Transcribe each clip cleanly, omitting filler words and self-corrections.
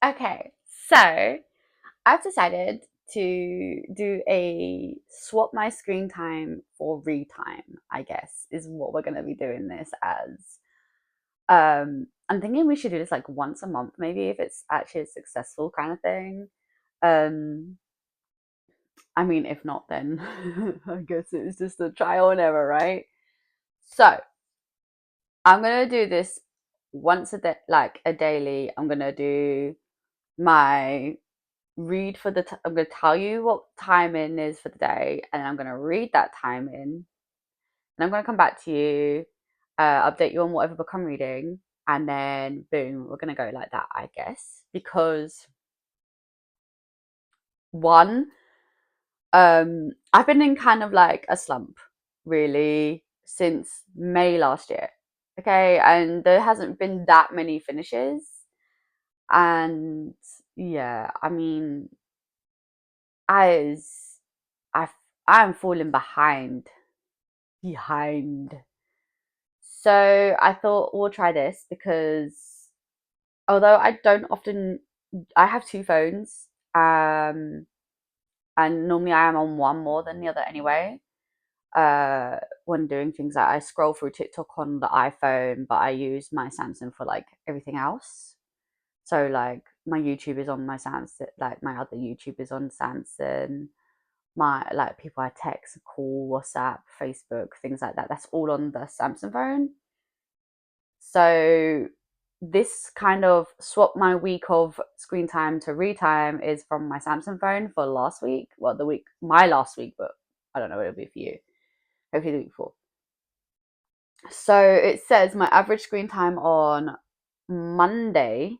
Okay, so I've decided to do a swap my screen time for read time, I guess, is what we're going to be doing this as. I'm thinking we should do this like once a month, maybe if it's actually a successful kind of thing. Um, I mean, if not, then I guess it's just a trial and error, right? So I'm gonna do this once a day, like a daily. I'm gonna do my read for I'm going to tell you what time in is for the day, and I'm going to read that time in, and I'm going to come back to you, update you on whatever book I'm reading, and then boom, we're going to go like that, I guess, because one, I've been in kind of like a slump really since May last year. Okay, and there hasn't been that many finishes, and yeah, I mean, I I I'm falling behind. So I thought we'll try this because although I don't often, I have two phones, and normally I am on one more than the other anyway. When doing things like I scroll through TikTok on the iPhone, but I use my Samsung for like everything else. So like my YouTube is on my Samsung, like my other YouTube is on Samsung. My like people I text, call, WhatsApp, Facebook, things like that. That's all on the Samsung phone. So this kind of swap my week of screen time to read time is from my Samsung phone for last week. Well, my last week, but I don't know what it'll be for you. Hopefully the week before. So it says my average screen time on Monday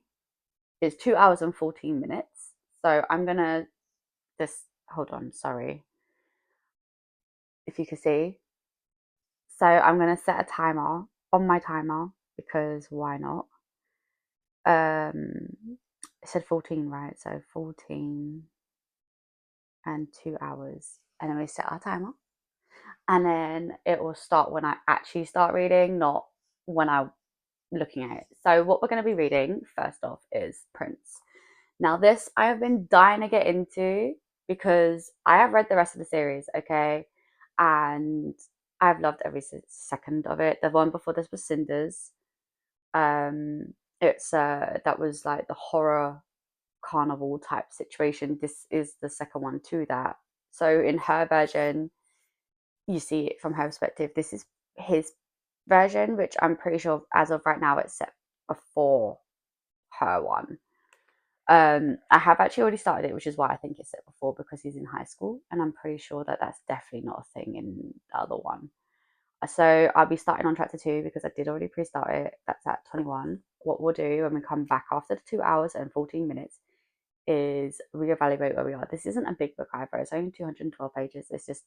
is 2 hours and 14 minutes. So I'm gonna just hold on, sorry, if you can see. So I'm gonna set a timer on my timer because why not? It said 14, right? So 14 and 2 hours. And then we set our timer. And then it will start when I actually start reading, not when I'm looking at it. So what we're going to be reading first off is Prince. Now this I have been dying to get into because I have read the rest of the series, okay? And I've loved every second of it. The one before this was Cinders. It's that was like the horror carnival type situation. This is the second one to that. So in her version, you see it from her perspective. This is his version, which I'm pretty sure as of right now it's set before her one. I have actually already started it, which is why I think it's set before because he's in high school, and I'm pretty sure that that's definitely not a thing in the other one. So I'll be starting on chapter 2 because I did already pre-start it. That's at 21. What we'll do when we come back after the 2 hours and 14 minutes is reevaluate where we are. This isn't a big book either. It's only 212 pages. It's just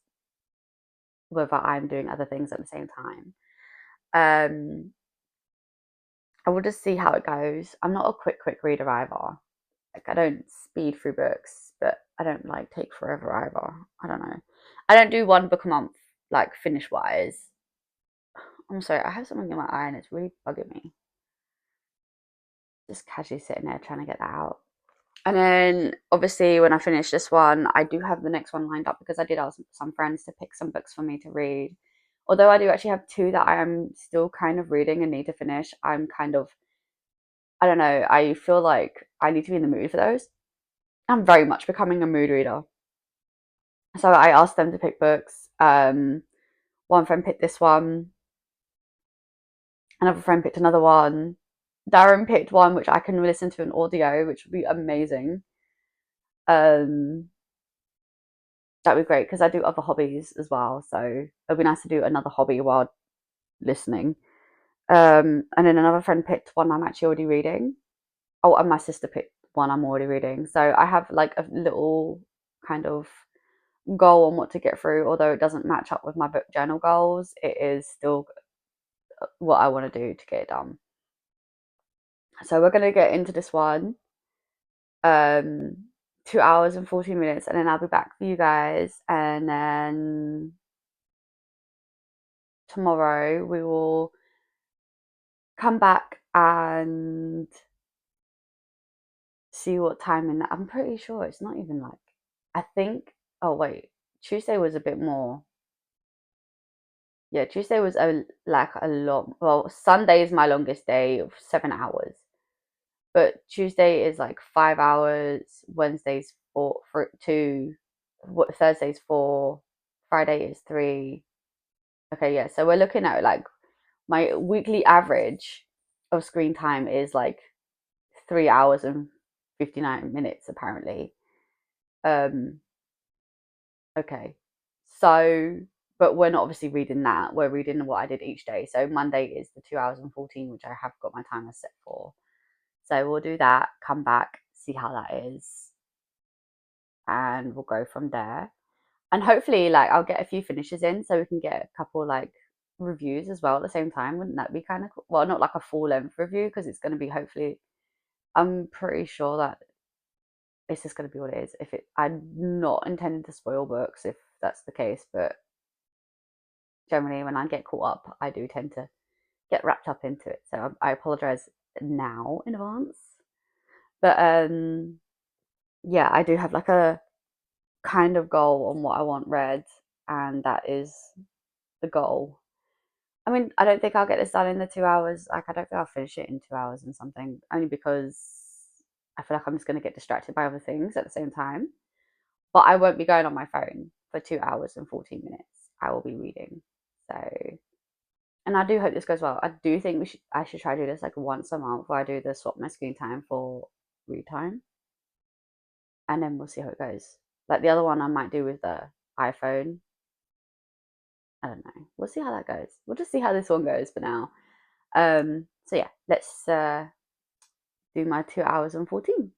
whether I'm doing other things at the same time. Um, I will just see how it goes. I'm not a quick reader either. Like I don't speed through books, but I don't like take forever either. I don't know. I don't do one book a month, like finish wise. I'm sorry, I have something in my eye and it's really bugging me. Just casually sitting there trying to get that out. And then obviously when I finish this one, I do have the next one lined up because I did ask some friends to pick some books for me to read. Although I do actually have two that I am still kind of reading and need to finish, I'm kind of, I don't know, I feel like I need to be in the mood for those. I'm very much becoming a mood reader. So I asked them to pick books. One friend picked this one, another friend picked another one. Darren picked one which I can listen to an audio, which would be amazing. Um, that'd be great because I do other hobbies as well. So it'd be nice to do another hobby while listening. And then another friend picked one I'm actually already reading. Oh, and my sister picked one I'm already reading. So I have like a little kind of goal on what to get through. Although it doesn't match up with my book journal goals, it is still what I want to do to get it done. So we're gonna get into this one. Um, 2 hours and 14 minutes, and then I'll be back for you guys. And then tomorrow we will come back and see what time in that. I'm pretty sure it's not even like, I think, oh wait, Tuesday was a bit more. Yeah, Tuesday was a lot. Well, Sunday is my longest day of 7 hours, but Tuesday is like 5 hours. Wednesday's four for two. Thursday's four. Friday is three. Okay, yeah. So we're looking at like my weekly average of screen time is like 3 hours and 59 minutes apparently. Um, okay. So, but we're not obviously reading that. We're reading what I did each day. So Monday is the 2 hours and 14, which I have got my timer set for. So we'll do that, come back, see how that is, and we'll go from there. And hopefully, like, I'll get a few finishes in so we can get a couple, like, reviews as well at the same time. Wouldn't that be kind of cool? Well, not like a full length review because it's going to be hopefully, I'm pretty sure that it's just going to be what it is. If it, I'm not intending to spoil books if that's the case, but generally when I get caught up, I do tend to get wrapped up into it. So I apologize now in advance. But yeah, I do have like a kind of goal on what I want read, and that is the goal. I mean, I don't think I'll get this done in the 2 hours. Like, I don't think I'll finish it in 2 hours and something, only because I feel like I'm just going to get distracted by other things at the same time. But I won't be going on my phone for 2 hours and 14 minutes. I will be reading. So, and I do hope this goes well. I do think I should try to do this like once a month where I do the swap my screen time for read time. And then we'll see how it goes. Like the other one I might do with the iPhone. I don't know. We'll see how that goes. We'll just see how this one goes for now. So yeah, let's do my 2 hours and 14.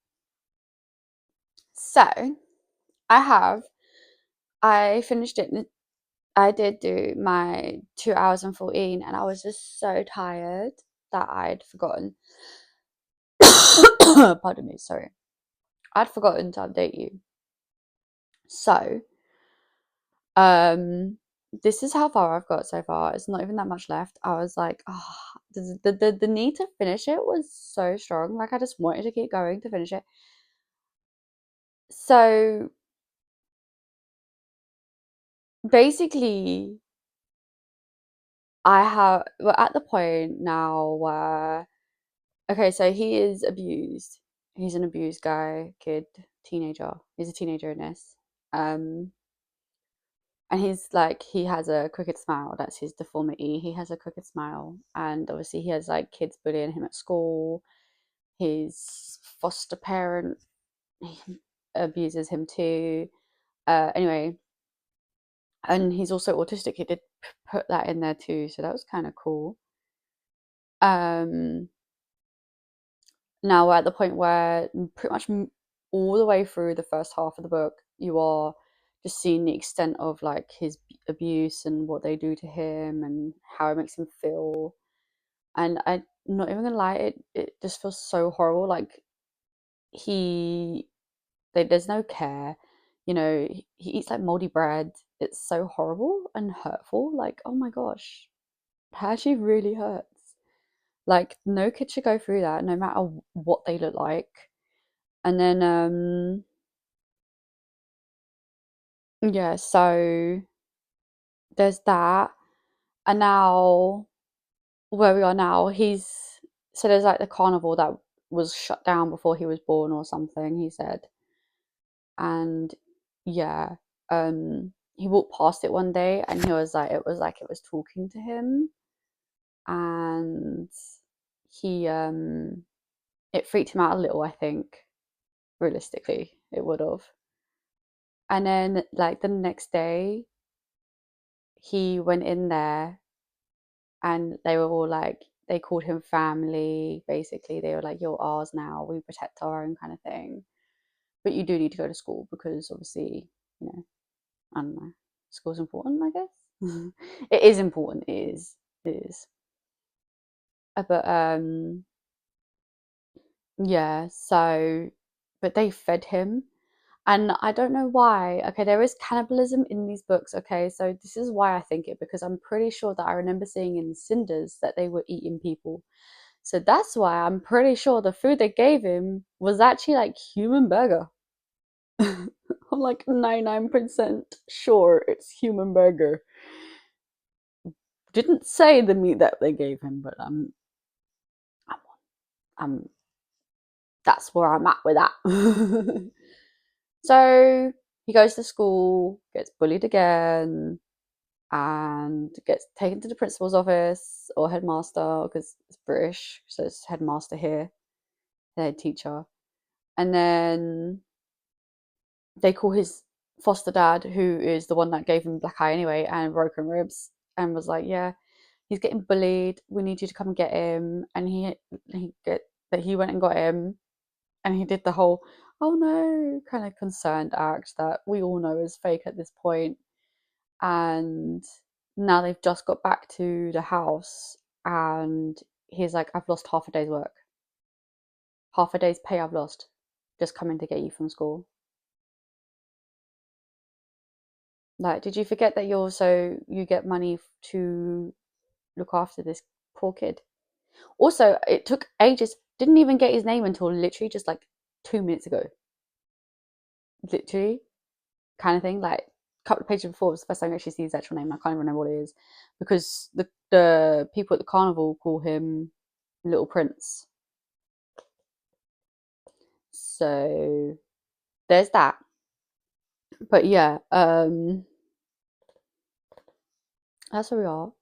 So I finished it. I did do my 2 hours and 14, and I was just so tired that I'd forgotten. Pardon me, sorry. I'd forgotten to update you. So, this is how far I've got so far. It's not even that much left. I was like, oh, the need to finish it was so strong. Like I just wanted to keep going to finish it. So basically, we're at the point now where, okay, so he is abused. He's an abused kid, teenager. He's a teenager in this. And he's like, he has a crooked smile. That's his deformity. He has a crooked smile. And obviously, he has like kids bullying him at school. His foster parent abuses him too. Anyway, and he's also autistic. He did put that in there too. So that was kind of cool. Um, Now we're at the point where pretty much all the way through the first half of the book, you are just seeing the extent of like his abuse and what they do to him and how it makes him feel. And I'm not even gonna lie, it just feels so horrible. Like he, there's no care. You know, he eats like moldy bread. It's so horrible and hurtful. Like, oh my gosh, it actually really hurts. Like, no kid should go through that, no matter what they look like. And then yeah, so there's that. And now where we are now, so there's like the carnival that was shut down before he was born or something, he said. And yeah, he walked past it one day and he was like, it was talking to him. And he it freaked him out a little, I think. Realistically, it would have. And then like the next day he went in there and they were all like, they called him family. Basically, they were like, "You're ours now. We protect our own," kind of thing. But you do need to go to school because obviously, you know, I don't know, school's important, I guess. It is important. It is. But yeah. So, but they fed him. And I don't know why. Okay, there is cannibalism in these books. Okay, so this is why I think it, because I'm pretty sure that I remember seeing in Cinders that they were eating people. So that's why I'm pretty sure the food they gave him was actually like human burger. I'm like 99% sure it's human burger. Didn't say the meat that they gave him, but I'm, I'm that's where I'm at with that. So he goes to school, gets bullied again, and gets taken to the principal's office or headmaster because it's British, so it's headmaster here, the head teacher. And then they call his foster dad, who is the one that gave him black eye anyway and broken ribs, and was like, "Yeah, he's getting bullied. We need you to come and get him." And he went and got him, and he did the whole "oh no" kind of concerned act that we all know is fake at this point. And now they've just got back to the house, and he's like, "I've lost half a day's work, half a day's pay I've lost, just coming to get you from school." Like, did you forget that you get money to look after this poor kid? Also, it took ages. Didn't even get his name until literally just like 2 minutes ago. Literally, kind of thing. Like a couple of pages before was the first time I actually see his actual name. I can't even remember what it is because the people at the carnival call him Little Prince. So there's that. But yeah, that's where we are.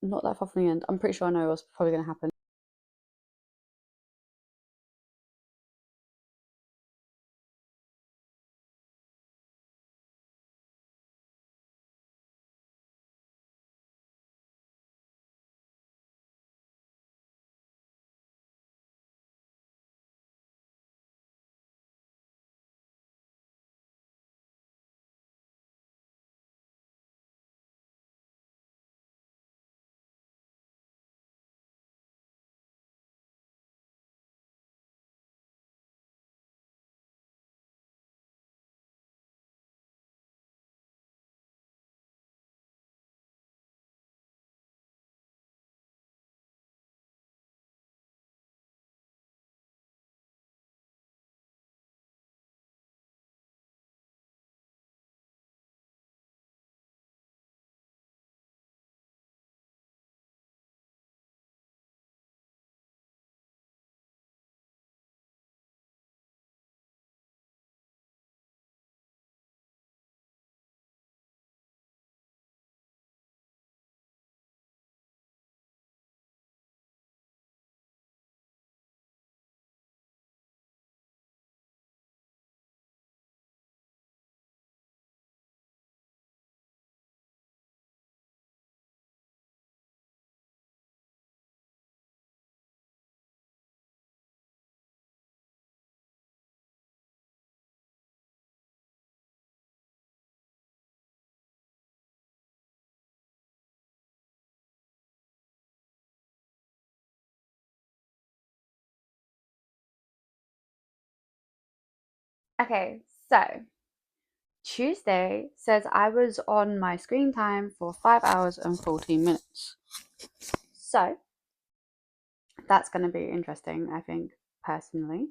Not that far from the end. I'm pretty sure I know what's probably going to happen. Okay, so Tuesday says I was on my screen time for 5 hours and 14 minutes. So that's going to be interesting, I think, personally.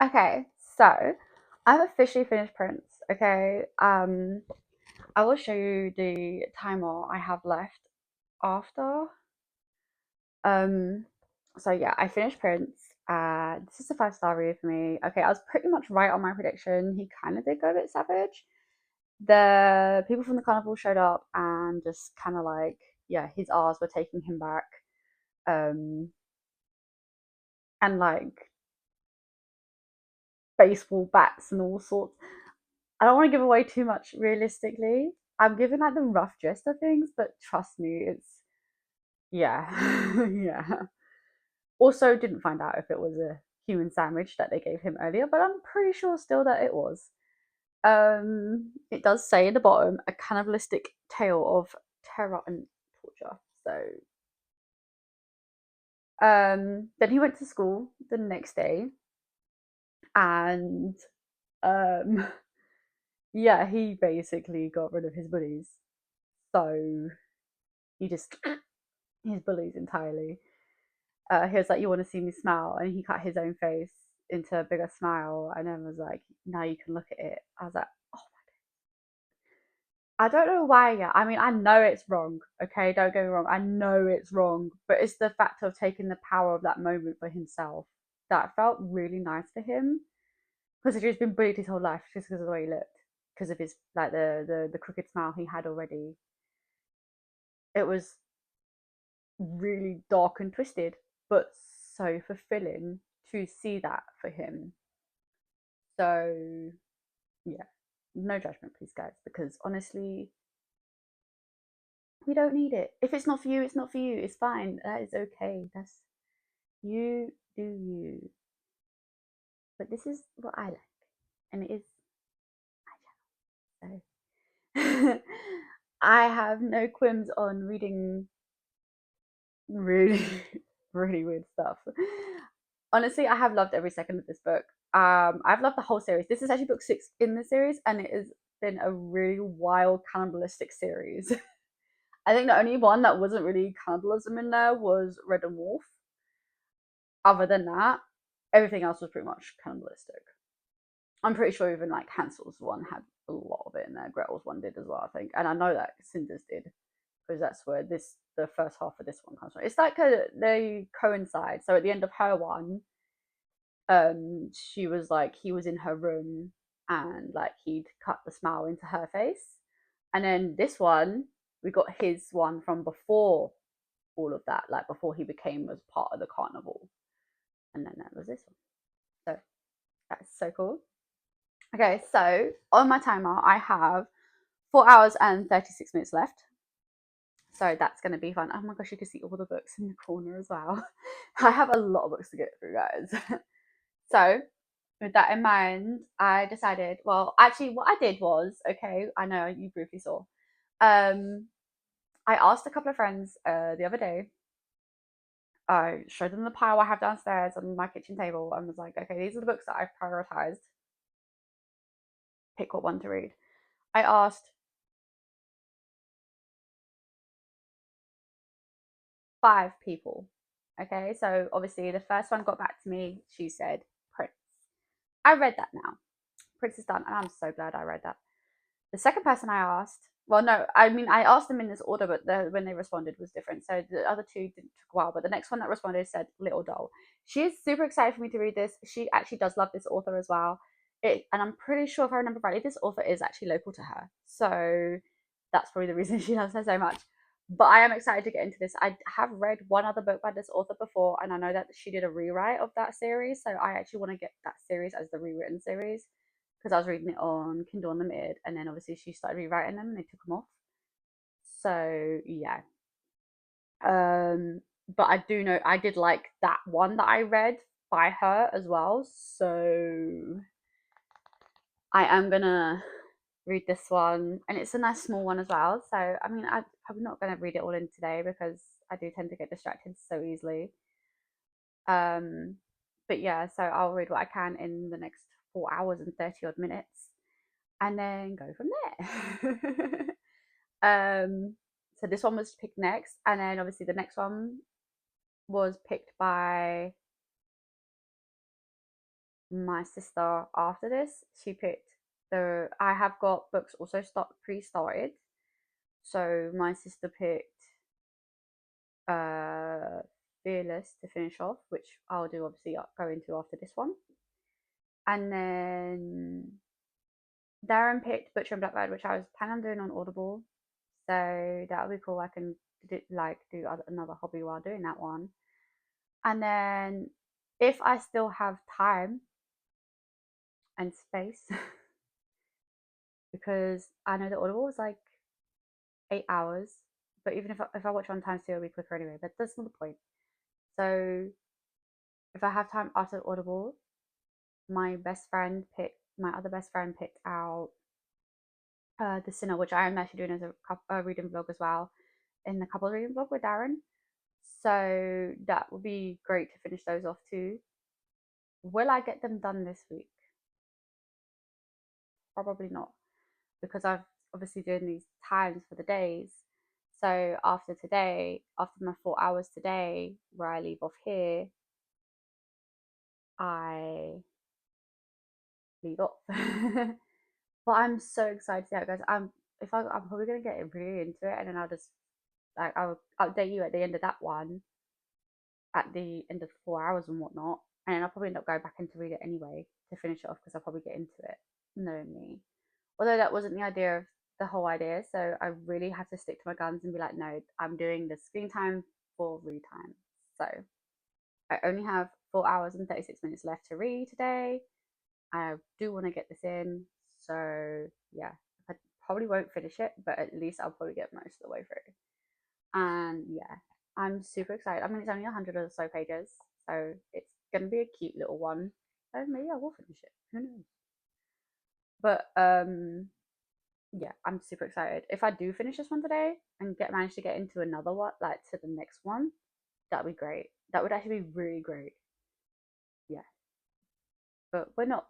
Okay, so I've officially finished Prince. Okay, I will show you the timer I have left after. Um, so yeah, I finished Prince. This is a 5-star review for me. Okay, I was pretty much right on my prediction. He kind of did go a bit savage. The people from the carnival showed up and just kind of like, yeah, his R's were taking him back. Um, and like baseball bats and all sorts. I don't want to give away too much realistically. I'm giving like the rough gist of things, but trust me, it's yeah, yeah. Also, didn't find out if it was a human sandwich that they gave him earlier, but I'm pretty sure still that it was. It does say at the bottom a cannibalistic tale of terror and torture. So, then he went to school the next day, and um, yeah, he basically got rid of his bullies. So he just his bullies entirely. He was like, "You want to see me smile?" And he cut his own face into a bigger smile, and then was like, "Now you can look at it." I was like, "Oh, I don't know why yet. I mean, I know it's wrong. Okay, don't get me wrong. I know it's wrong, but it's the fact of taking the power of that moment for himself that felt really nice for him because he's been bullied his whole life just because of the way he looked, because of his like the crooked smile he had already. It was really dark and twisted, but so fulfilling to see that for him. So yeah, no judgment, please, guys, because honestly, we don't need it. If it's not for you, it's not for you. It's fine. That is okay. That's you do you. But this is what I like, and it is my channel. So I have no qualms on reading really, really weird stuff. Honestly, I have loved every second of this book. I've loved the whole series. This is actually book 6 in the series, and it has been a really wild cannibalistic series. I think the only one that wasn't really cannibalism in there was Red and Wolf. Other than that, everything else was pretty much cannibalistic. I'm pretty sure even like Hansel's one had a lot of it in there. Gretel's one did as well, I think, and I know that Cinder's did because that's where this the first half of this one comes from. It's like they coincide. So at the end of her one, she was like he was in her room and like he'd cut the smile into her face, and then this one we got his one from before all of that, like before he became as part of the carnival, and then that was this one. So that's so cool. Okay, so on my timer, I have 4 hours and 36 minutes left. So that's going to be fun. Oh my gosh, you can see all the books in the corner as well. I have a lot of books to get through, guys. So, with that in mind, I decided, well, actually, what I did was, okay, I know you briefly saw. Um, I asked a couple of friends the other day. I showed them the pile I have downstairs on my kitchen table and was like, okay, these are the books that I've prioritized. Pick what one to read. I asked 5 people. Okay, so obviously the first one got back to me. She said Prince. I read that now. Prince is done, and I'm so glad I read that. The second person I asked, well, no, I mean I asked them in this order, but when they responded was different. So the other two didn't take a while, but the next one that responded said Little Doll. She is super excited for me to read this. She actually does love this author as well. And I'm pretty sure if I remember rightly, this author is actually local to her. So that's probably the reason she loves her so much. But I am excited to get into this. I have read one other book by this author before, and I know that she did a rewrite of that series. So I actually want to get that series as the rewritten series because I was reading it on Kindle Unlimited, and then obviously she started rewriting them and they took them off. So yeah. Um, but I do know I did like that one that I read by her as well. So I am gonna read this one, and it's a nice small one as well. So I mean, I'm not gonna read it all in today because I do tend to get distracted so easily. Um, but yeah, so I'll read what I can in the next 4 hours and 30 odd minutes, and then go from there. So this one was picked next, and then obviously the next one was picked by my sister after this, she picked the I have got books also pre-started. So my sister picked uh Fearless to finish off, which I'll do obviously go into after this one. And then Darren picked Butcher and Blackbird, which I was planning on doing on Audible. So that would be cool. I can do another hobby while doing that one. And then if I still have time and space, because I know that Audible is like 8 hours, but even if I watch on times two, it'll be quicker anyway. But that's not the point. So if I have time after Audible, my other best friend picked out The Sinner, which I am actually doing as a reading vlog as well, in the couple reading vlog with Darren. So that would be great to finish those off too. Will I get them done this week? Probably not, because I've obviously doing these times for the days. So after today, after my 4 hours today, where I leave off here, I leave off. But I'm so excited to see how it goes. I'm probably gonna get really into it, and then I'll update you at the end of that one, at the end of 4 hours and whatnot, and then I'll probably end up going back in to read it anyway to finish it off because I'll probably get into it, knowing me. Although that wasn't the whole idea, so I really have to stick to my guns and be like, no, I'm doing the screen time for read time. So I only have 4 hours and 36 minutes left to read today. I do want to get this in, so yeah, I probably won't finish it, but at least I'll probably get most of the way through. And yeah, I'm super excited. I mean, it's only 100 or so pages, so it's gonna be a cute little one. So maybe I will finish it. Who knows? But yeah, I'm super excited. If I do finish this one today and manage to get into another one, like to the next one, that'd be great. That would actually be really great. Yeah, but we're not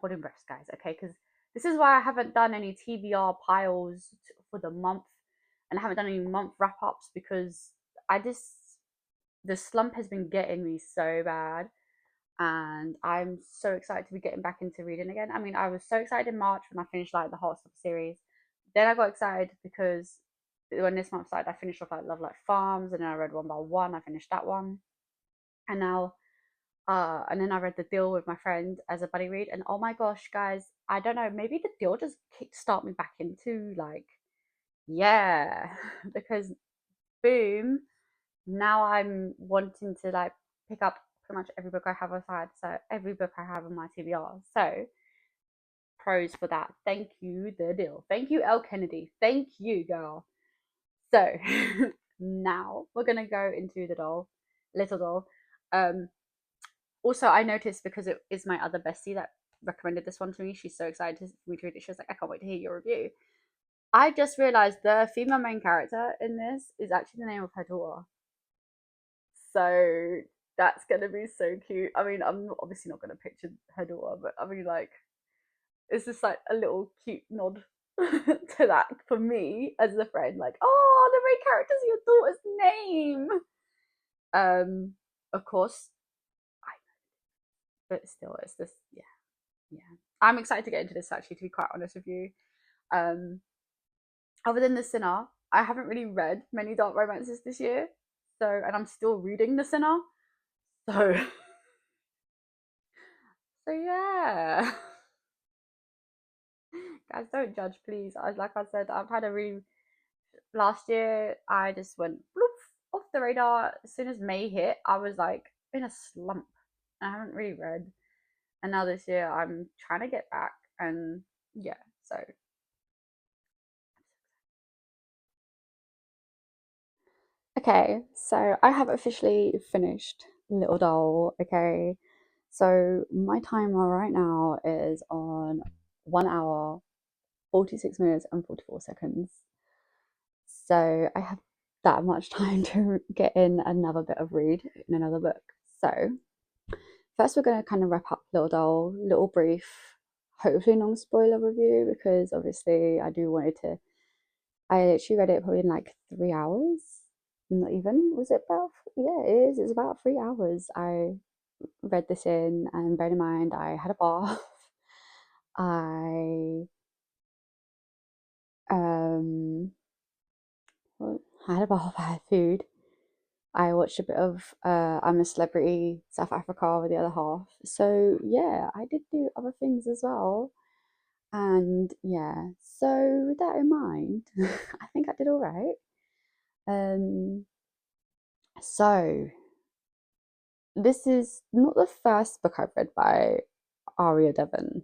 holding breaths, guys. Okay, because this is why I haven't done any TBR piles for the month, and I haven't done any month wrap ups because I just the slump has been getting me so bad, and I'm so excited to be getting back into reading again. I mean, I was so excited in March when I finished like the Hot Stuff series. Then I got excited because when this month started, I finished off like Love Like Farms, and then I read One by One. I finished that one, and now and then I read The Deal with my friend as a buddy read, and oh my gosh, guys, I don't know, maybe The Deal just kickstart me back into like, yeah, because boom, now I'm wanting to like pick up pretty much every book I have aside, so every book I have on my TBR. So pros for that. Thank you, The Deal. Thank you, Elle Kennedy. Thank you, girl. So now we're gonna go into the doll, little doll. Um, Also, I noticed because it is my other bestie that recommended this one to me. She's so excited for me to read it. She was like, I can't wait to hear your review. I just realized the female main character in this is actually the name of her daughter. So that's gonna be so cute. I mean, I'm obviously not gonna picture her daughter, but I mean, like, it's just like a little cute nod to that for me as a friend. Like, oh, the main character's your daughter's name. Of course, but still, it's just yeah. I'm excited to get into this actually, to be quite honest with you. Um, Other than The Sinner, I haven't really read many dark romances this year. So, and I'm still reading The Sinner. So, so yeah. Guys, don't judge, please. Like I said, I've had a really last year. I just went bloop, off the radar. As soon as May hit, I was like in a slump. I haven't really read, and now this year I'm trying to get back. And yeah, so okay, so I have officially finished Little Doll. Okay, so my timer right now is on 1 hour, 46 minutes, and 44 seconds. So I have that much time to get in another bit of read in another book. So first, we're going to kind of wrap up Little Doll, little brief, hopefully non spoiler review, because obviously I do want it to. I actually read it probably in like 3 hours. Not even. Was it about? Yeah, it is. It's about 3 hours. I read this in, and bear in mind, I had a bath. I um I had a bath, I had food. I watched a bit of I'm a Celebrity South Africa with the other half. So yeah, I did do other things as well. And yeah, so with that in mind, I think I did all right. Um, so this is not the first book I've read by Aria Devon.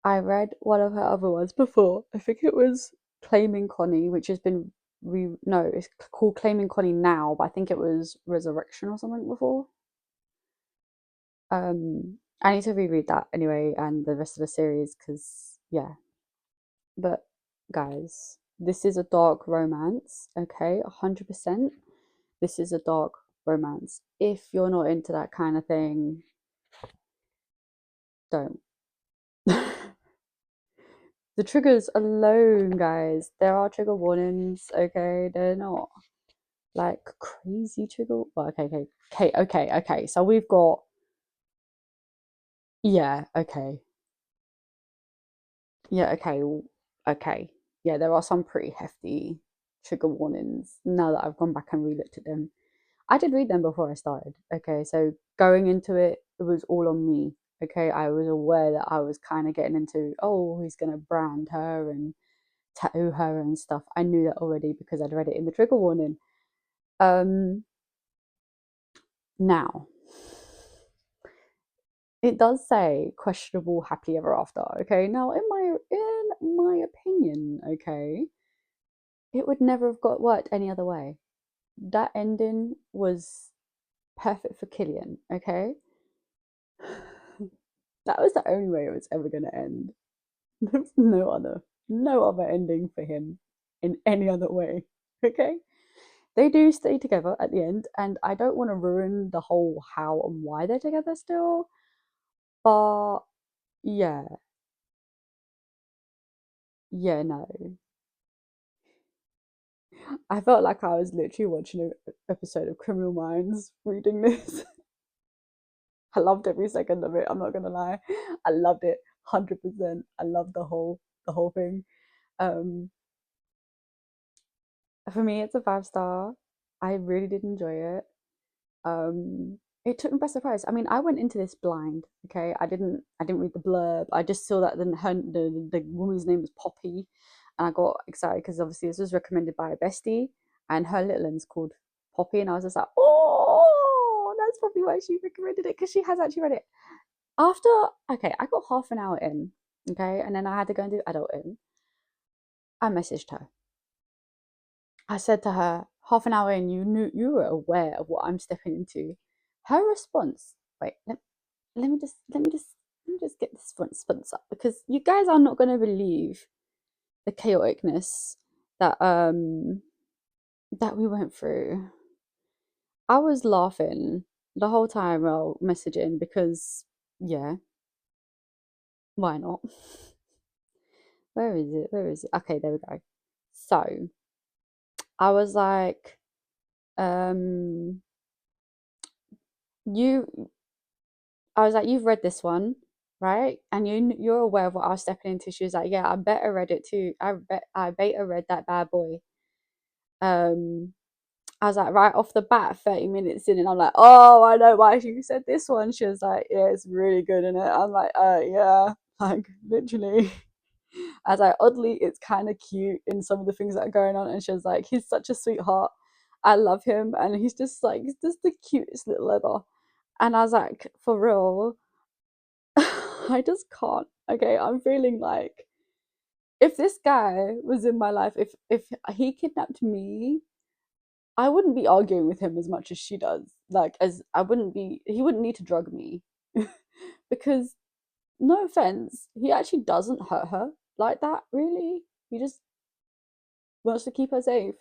I read one of her other ones before. I think it was Claiming Connie, which has been no, it's called Claiming Connie now, but I think it was Resurrection or something before. I need to reread that anyway, and the rest of the series because yeah. But guys, this is a dark romance, okay? 100%. This is a dark romance. If you're not into that kind of thing, don't. The triggers alone, guys, there are trigger warnings, okay? They're not like crazy trigger. Well, okay. So we've got, yeah, okay. Yeah, okay. Yeah, there are some pretty hefty trigger warnings now that I've gone back and re-looked at them. I did read them before I started. Okay, so going into it, it was all on me. Okay, I was aware that I was kind of getting into, oh, he's gonna brand her and tattoo her and stuff. I knew that already because I'd read it in the trigger warning. Um, Now it does say questionable happily ever after. Okay, now in my opinion, okay, it would never have got worked any other way. That ending was perfect for Killian. Okay, that was the only way it was ever going to end. There's no other ending for him in any other way. Okay, they do stay together at the end, and I don't want to ruin the whole how and why they're together still, but yeah, yeah, no. I felt like I was literally watching an episode of Criminal Minds reading this. I loved every second of it. I'm not gonna lie, I loved it 100%. I loved the whole thing. Um, for me, it's a 5 star. I really did enjoy it. It took me by surprise. I mean, I went into this blind. Okay, I didn't read the blurb. I just saw that the woman's name was Poppy, and I got excited because obviously this was recommended by a bestie, and her little one's called Poppy, and I was just like, oh, that's probably why she recommended it because she has actually read it. After okay, I got half an hour in, okay, and then I had to go and do adult in. I messaged her. I said to her, half an hour in, you were aware of what I'm stepping into. Her response, wait, let me just get this response up because you guys are not gonna believe the chaoticness that that we went through. I was laughing the whole time while messaging because yeah, why not? Where is it? Where is it? Okay, there we go. So I was like, um, you I was like, you've read this one, right? And you're aware of what I was stepping into. She was like, yeah, I better read it too. I better read that bad boy. Um, I was like, right off the bat, 30 minutes in, and I'm like, oh, I know why she said this one. She was like, yeah, it's really good in it. I'm like, yeah, like literally. I was like, oddly, it's kind of cute in some of the things that are going on. And she was like, he's such a sweetheart. I love him, and he's just the cutest little ever. And I was like, for real, I just can't. Okay, I'm feeling like if this guy was in my life, if he kidnapped me, I wouldn't be arguing with him as much as she does. Like as I wouldn't be he wouldn't need to drug me. Because no offense, he actually doesn't hurt her like that, really. He just wants to keep her safe.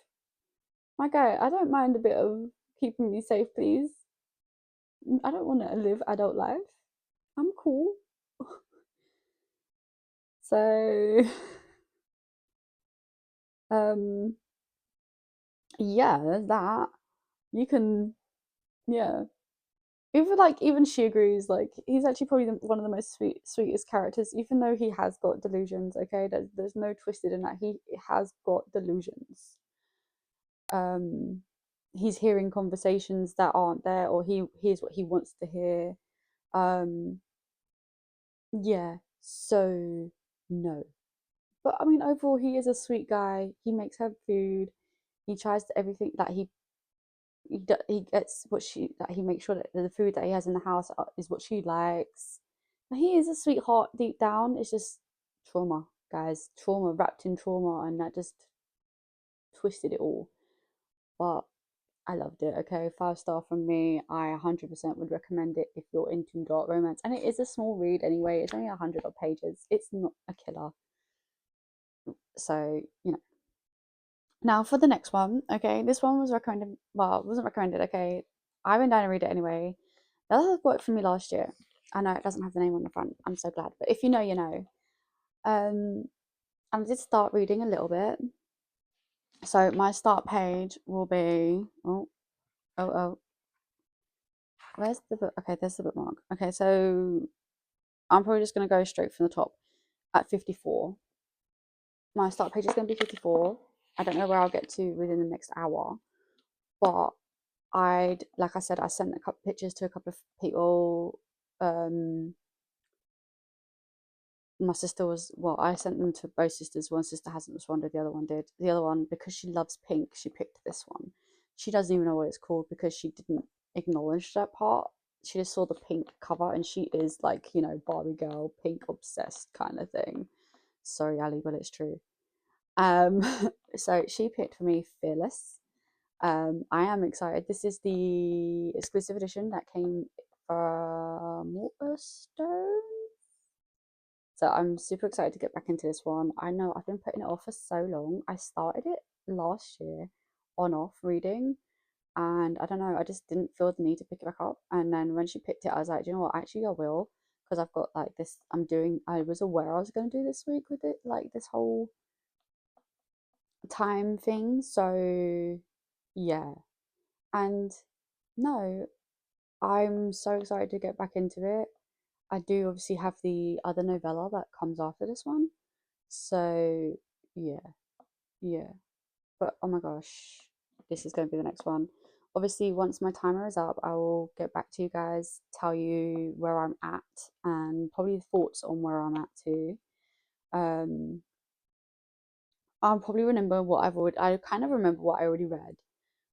My guy, I don't mind a bit of keeping me safe, please. I don't want to live adult life. I'm cool. So um yeah, there's that. You can, yeah. Even she agrees. Like he's actually probably one of the most sweetest characters, even though he has got delusions. Okay, there's no twisted in that. He has got delusions. Um, he's hearing conversations that aren't there, or he hears what he wants to hear. Um, yeah. So no, but I mean, overall, he is a sweet guy. He makes her food. He tries to everything that he gets what she that he makes sure that the food that he has in the house is what she likes. He is a sweetheart deep down. It's just trauma, guys. Trauma wrapped in trauma, and that just twisted it all. But I loved it. Okay, 5 star from me. I 100% would recommend it if you're into dark romance. And it is a small read anyway. It's only 100 odd pages. It's not a killer. So Now for the next one. Okay, this one was recommended. Well, it wasn't recommended. Okay, I went down and read it anyway. That bought it for me last year. I know it doesn't have the name on the front. I'm so glad. But if you know, you know. Um, I did start reading a little bit. So my start page will be oh, where's the book? Okay, there's the bookmark. Okay, so I'm probably just gonna go straight from the top at 54. My start page is gonna be 54. I don't know where I'll get to within the next hour, but like I said, I sent a couple pictures to a couple of people. My sister was well, I sent them to both sisters. One sister hasn't responded, the other one did. The other one, because she loves pink, she picked this one. She doesn't even know what it's called because she didn't acknowledge that part. She just saw the pink cover and she is like, Barbie girl, pink obsessed kind of thing. Sorry, Ali, but it's true. Um, so she picked for me Fearless. I am excited. This is the exclusive edition that came from Waterstone. So I'm super excited to get back into this one. I know I've been putting it off for so long. I started it last year on off reading, and I don't know, I just didn't feel the need to pick it back up. And then when she picked it, I was like, do you know what? Actually, I will, because I've got like this. I was aware I was going to do this week with it, like this whole time thing. So yeah, and no, I'm so excited to get back into it. I do obviously have the other novella that comes after this one. So yeah, yeah. But oh my gosh, this is going to be the next one. Obviously, once my timer is up, I will get back to you guys, tell you where I'm at, and probably thoughts on where I'm at too. Um, I'll probably remember what I kind of remember what I already read,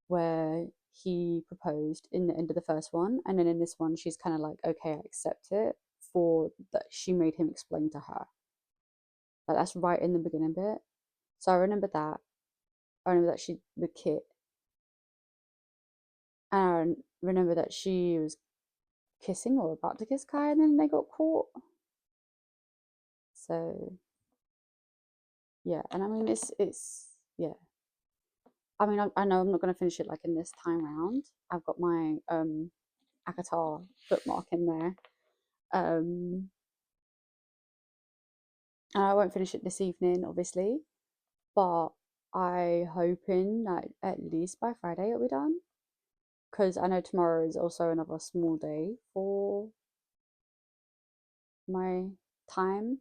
where he proposed in the end of the first one, and then in this one, she's kind of like, okay, I accept it for that she made him explain to her. Like that's right in the beginning bit. So I remember that. I remember that she with Kit, and I remember that she was kissing or about to kiss Kai, and then they got caught. So yeah, and I mean it's yeah. I mean I know I'm not gonna finish it like in this time round. I've got my Akatar bookmark in there, and I won't finish it this evening, obviously, but I hoping that at least by Friday it'll be done. Because I know tomorrow is also another small day for my time.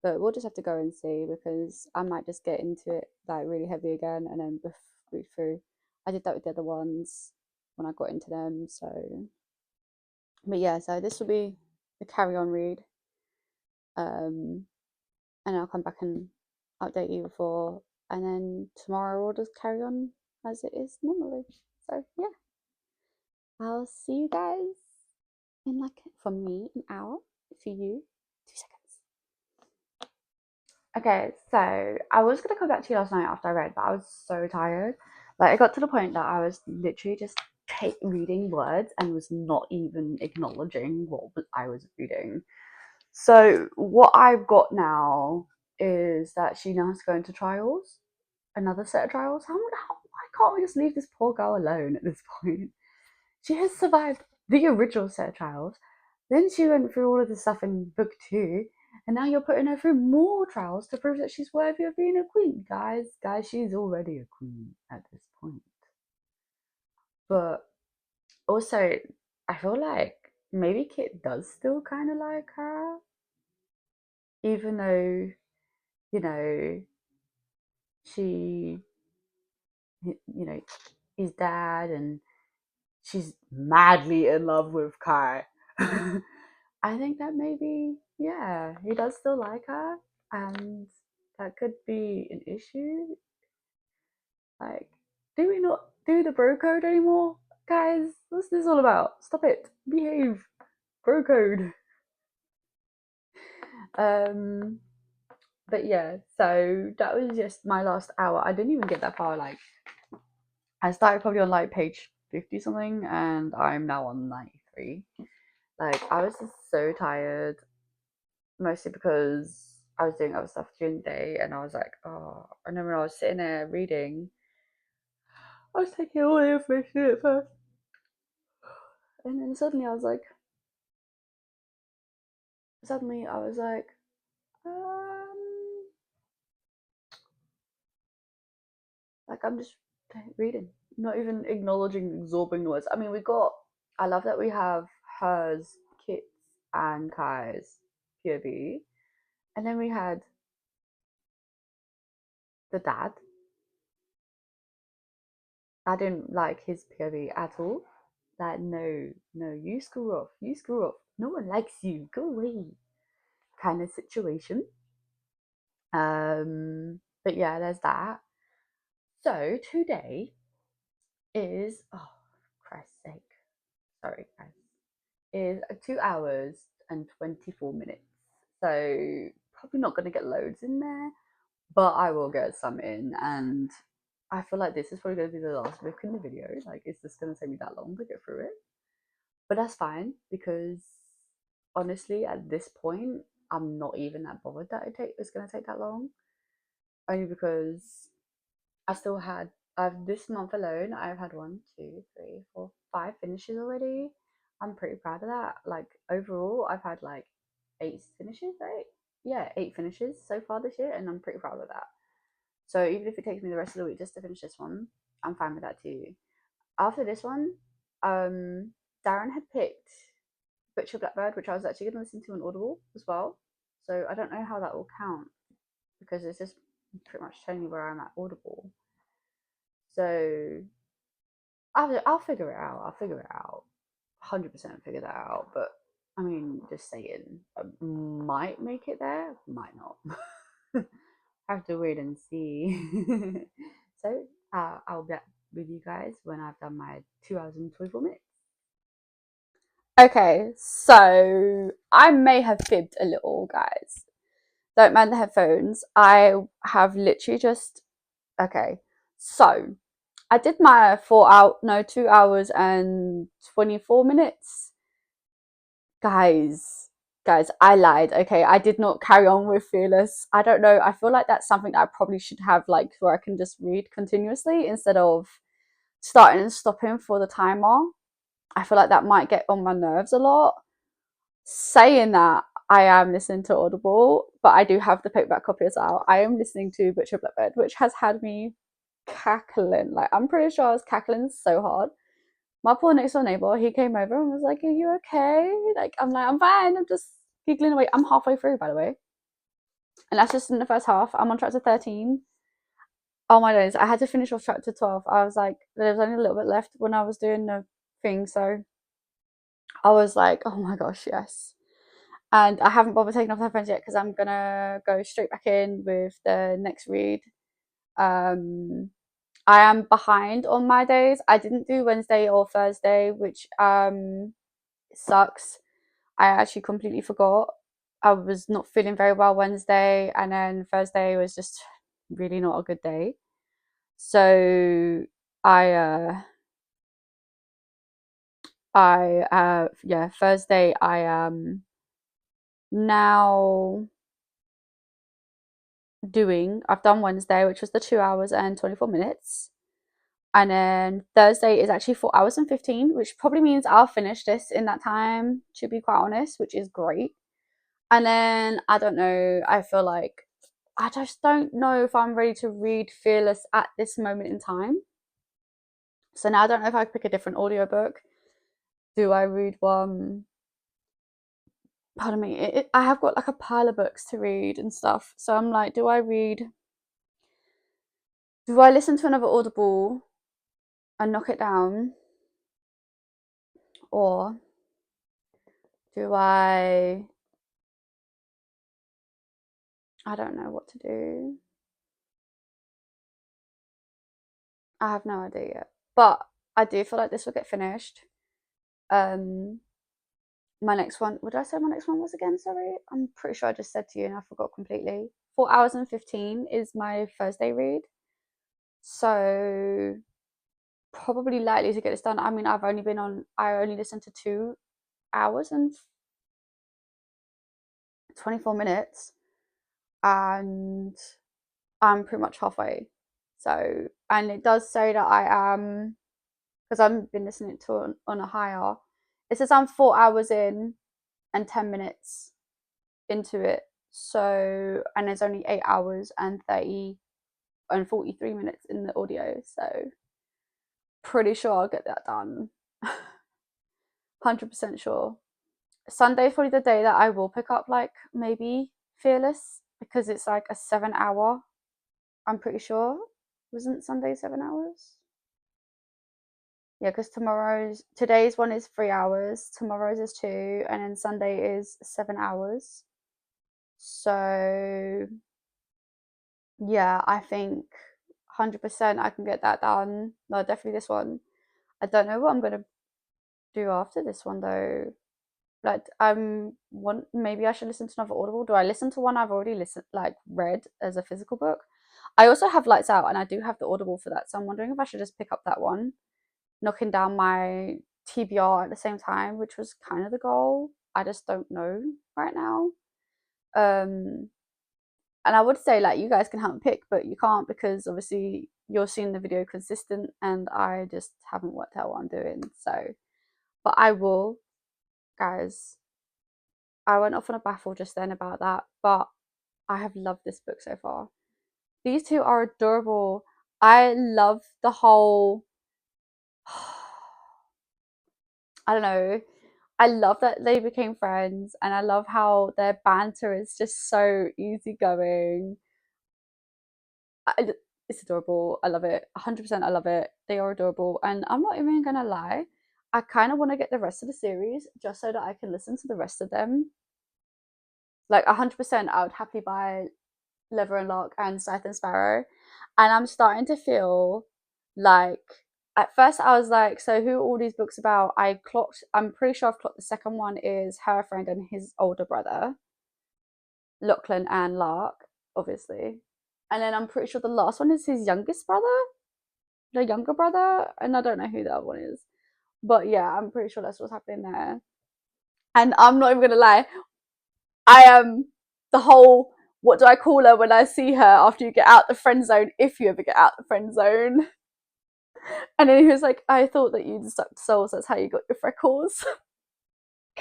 But we'll just have to go and see because I might just get into it like really heavy again and then read through. I did that with the other ones when I got into them. So, but yeah, so this will be the carry on read. And I'll come back and update you before. And then tomorrow we'll just carry on as it is normally. So, yeah, I'll see you guys in like from me an hour, for you 2 seconds. Okay, so I was gonna come back to you last night after I read, but I was so tired. Like it got to the point that I was literally just reading words and was not even acknowledging what I was reading. So what I've got now is that she now has to go into trials, another set of trials. Why can't we just leave this poor girl alone at this point? She has survived the original set of trials. Then she went through all of the stuff in book two, and now you're putting her through more trials to prove that she's worthy of being a queen. Guys, she's already a queen at this point. But also, I feel like maybe Kit does still kind of like her, even though, you know, she, is dad and she's madly in love with Kai. I think that maybe, yeah, he does still like her, and that could be an issue. Like, do we not do the bro code anymore? Guys, what's this all about? Stop it. Behave. Bro code. Um, but yeah, so that was just my last hour. I didn't even get that far. Like, I started probably on like page 50 something, and I'm now on 93. Like, I was just so tired, mostly because I was doing other stuff during the day, and I was like, oh, I remember when I was sitting there reading, I was taking all the information at first, and then suddenly I was um, like I'm just reading, not even acknowledging, absorbing the words. I mean, I love that we have hers, Kit's, and Kai's POV, and then we had the dad. I didn't like his POV at all. Like, no, no, you screw off, no one likes you, go away, kind of situation. But yeah, there's that. So today is, oh, Christ's sake, sorry guys, is 2 hours and 24 minutes. So probably not going to get loads in there, but I will get some in. And I feel like this is probably going to be the last book in the video. Like, it's just going to take me that long to get through it. But that's fine, because honestly, at this point, I'm not even that bothered that it's going to take that long. Only because I still had, I've this month alone, I've had 5 finishes already. I'm pretty proud of that. Like, overall, I've had like 8 finishes, right? Yeah, 8 finishes so far this year, and I'm pretty proud of that. So even if it takes me the rest of the week just to finish this one, I'm fine with that too. After this one, Darren had picked Butcher Blackbird, which I was actually going to listen to on Audible as well. So I don't know how that will count, because it's just pretty much telling me where I'm at Audible. So I'll figure it out. 100% figure that out. But I mean, just saying, I might make it there, might not. Have to wait and see. So I'll be back with you guys when I've done my 2 hours and 24 minutes. Okay, so I may have fibbed a little, guys. Don't mind the headphones. I have literally just, okay, so I did my 2 hours and 24 minutes. Guys, I lied. Okay, I did not carry on with Fearless. I don't know. I feel like that's something that I probably should have, like, where I can just read continuously instead of starting and stopping for the timer. I feel like that might get on my nerves a lot. Saying that, I am listening to Audible, but I do have the paperback copy as well. I am listening to Butcher Blackbird, which has had me cackling. Like, I'm pretty sure I was cackling so hard. My poor next door neighbor, he came over and was like, "Are you okay?" Like, I'm fine. I'm just giggling away. I'm halfway through, by the way, and that's just in the first half. I'm on chapter 13. Oh my days! I had to finish off chapter 12. I was like, there was only a little bit left when I was doing the thing, so I was like, "Oh my gosh, yes." And I haven't bothered taking off the headphones yet because I'm gonna go straight back in with the next read. I am behind on my days. I didn't do Wednesday or Thursday, which sucks. I actually completely forgot. I was not feeling very well Wednesday, and then Thursday was just really not a good day. So yeah, Thursday I am now doing. I've done Wednesday, which was the 2 hours and 24 minutes. And then Thursday is actually 4 hours and 15, which probably means I'll finish this in that time, to be quite honest, which is great. And then I don't know, I feel like I just don't know if I'm ready to read Fearless at this moment in time. So now I don't know if I could pick a different audiobook, Do I read one? Pardon me. I have got like a pile of books to read and stuff. So I'm like, do I read? Do I listen to another Audible and knock it down? Or do I don't know what to do. I have no idea yet. But I do feel like this will get finished. Um my next one, what did I say my next one was again? Sorry. I'm pretty sure I just said to you and I forgot completely. 4 hours and 15 is my Thursday read. So probably likely to get this done. I mean, I only listened to 2 hours and 24 minutes and I'm pretty much halfway. So, and it does say that I am, because I've been listening to it on a higher, it says I'm 4 hours in and 10 minutes into it. So, and there's only 8 hours and 30 and 43 minutes in the audio. So, pretty sure I'll get that done. 100% sure. Sunday's probably the day that I will pick up, like, maybe Fearless, because it's like a 7 hour. I'm pretty sure. Wasn't Sunday 7 hours? Yeah, because today's one is 3 hours, tomorrow's is 2, and then Sunday is 7 hours. So yeah, I think 100% I can get that done. No, definitely this one. I don't know what I'm gonna do after this one though. Like maybe I should listen to another Audible. Do I listen to one I've already read as a physical book? I also have Lights Out and I do have the Audible for that, so I'm wondering if I should just pick up that one, knocking down my TBR at the same time, which was kind of the goal. I just don't know right now. Um, and I would say like you guys can help me pick, but you can't because obviously you're seeing the video consistent, and I just haven't worked out what I'm doing. So, but I will, guys. I went off on a baffle just then about that, but I have loved this book so far. These two are adorable. I love the whole. I don't know. I love that they became friends, and I love how their banter is just so easygoing. I, it's adorable. I love it. 100% I love it. They are adorable. And I'm not even gonna lie, I kind of want to get the rest of the series just so that I can listen to the rest of them. Like 100%, I would happily buy Leather and Lock and Scythe and Sparrow. And I'm starting to feel like at first I was like, so who are all these books about? I'm pretty sure I've clocked the second one is her friend and his older brother, Lachlan and Lark, obviously. And then I'm pretty sure the last one is his youngest brother, the younger brother, and I don't know who the other one is. But yeah, I'm pretty sure that's what's happening there. And I'm not even gonna lie, I am the whole what do I call her when I see her after you get out the friend zone, if you ever get out the friend zone. And then he was like, I thought that you'd stuck to souls, that's how you got your freckles.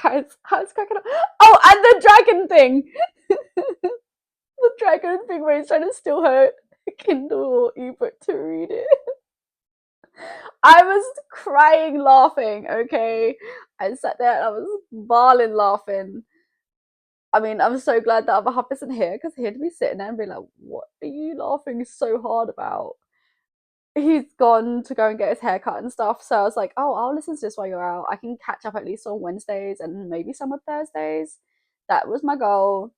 Guys, how's cracking up? Oh, and the dragon thing. The dragon thing where he's trying to steal her Kindle or ebook to read it. I was crying laughing, okay? I sat there and I was bawling laughing. I mean, I'm so glad that other half isn't here because he'd be sitting there and be like, what are you laughing so hard about? He's gone to go and get his haircut and stuff. So I was like, oh, I'll listen to this while you're out. I can catch up at least on Wednesdays and maybe some of Thursdays. That was my goal.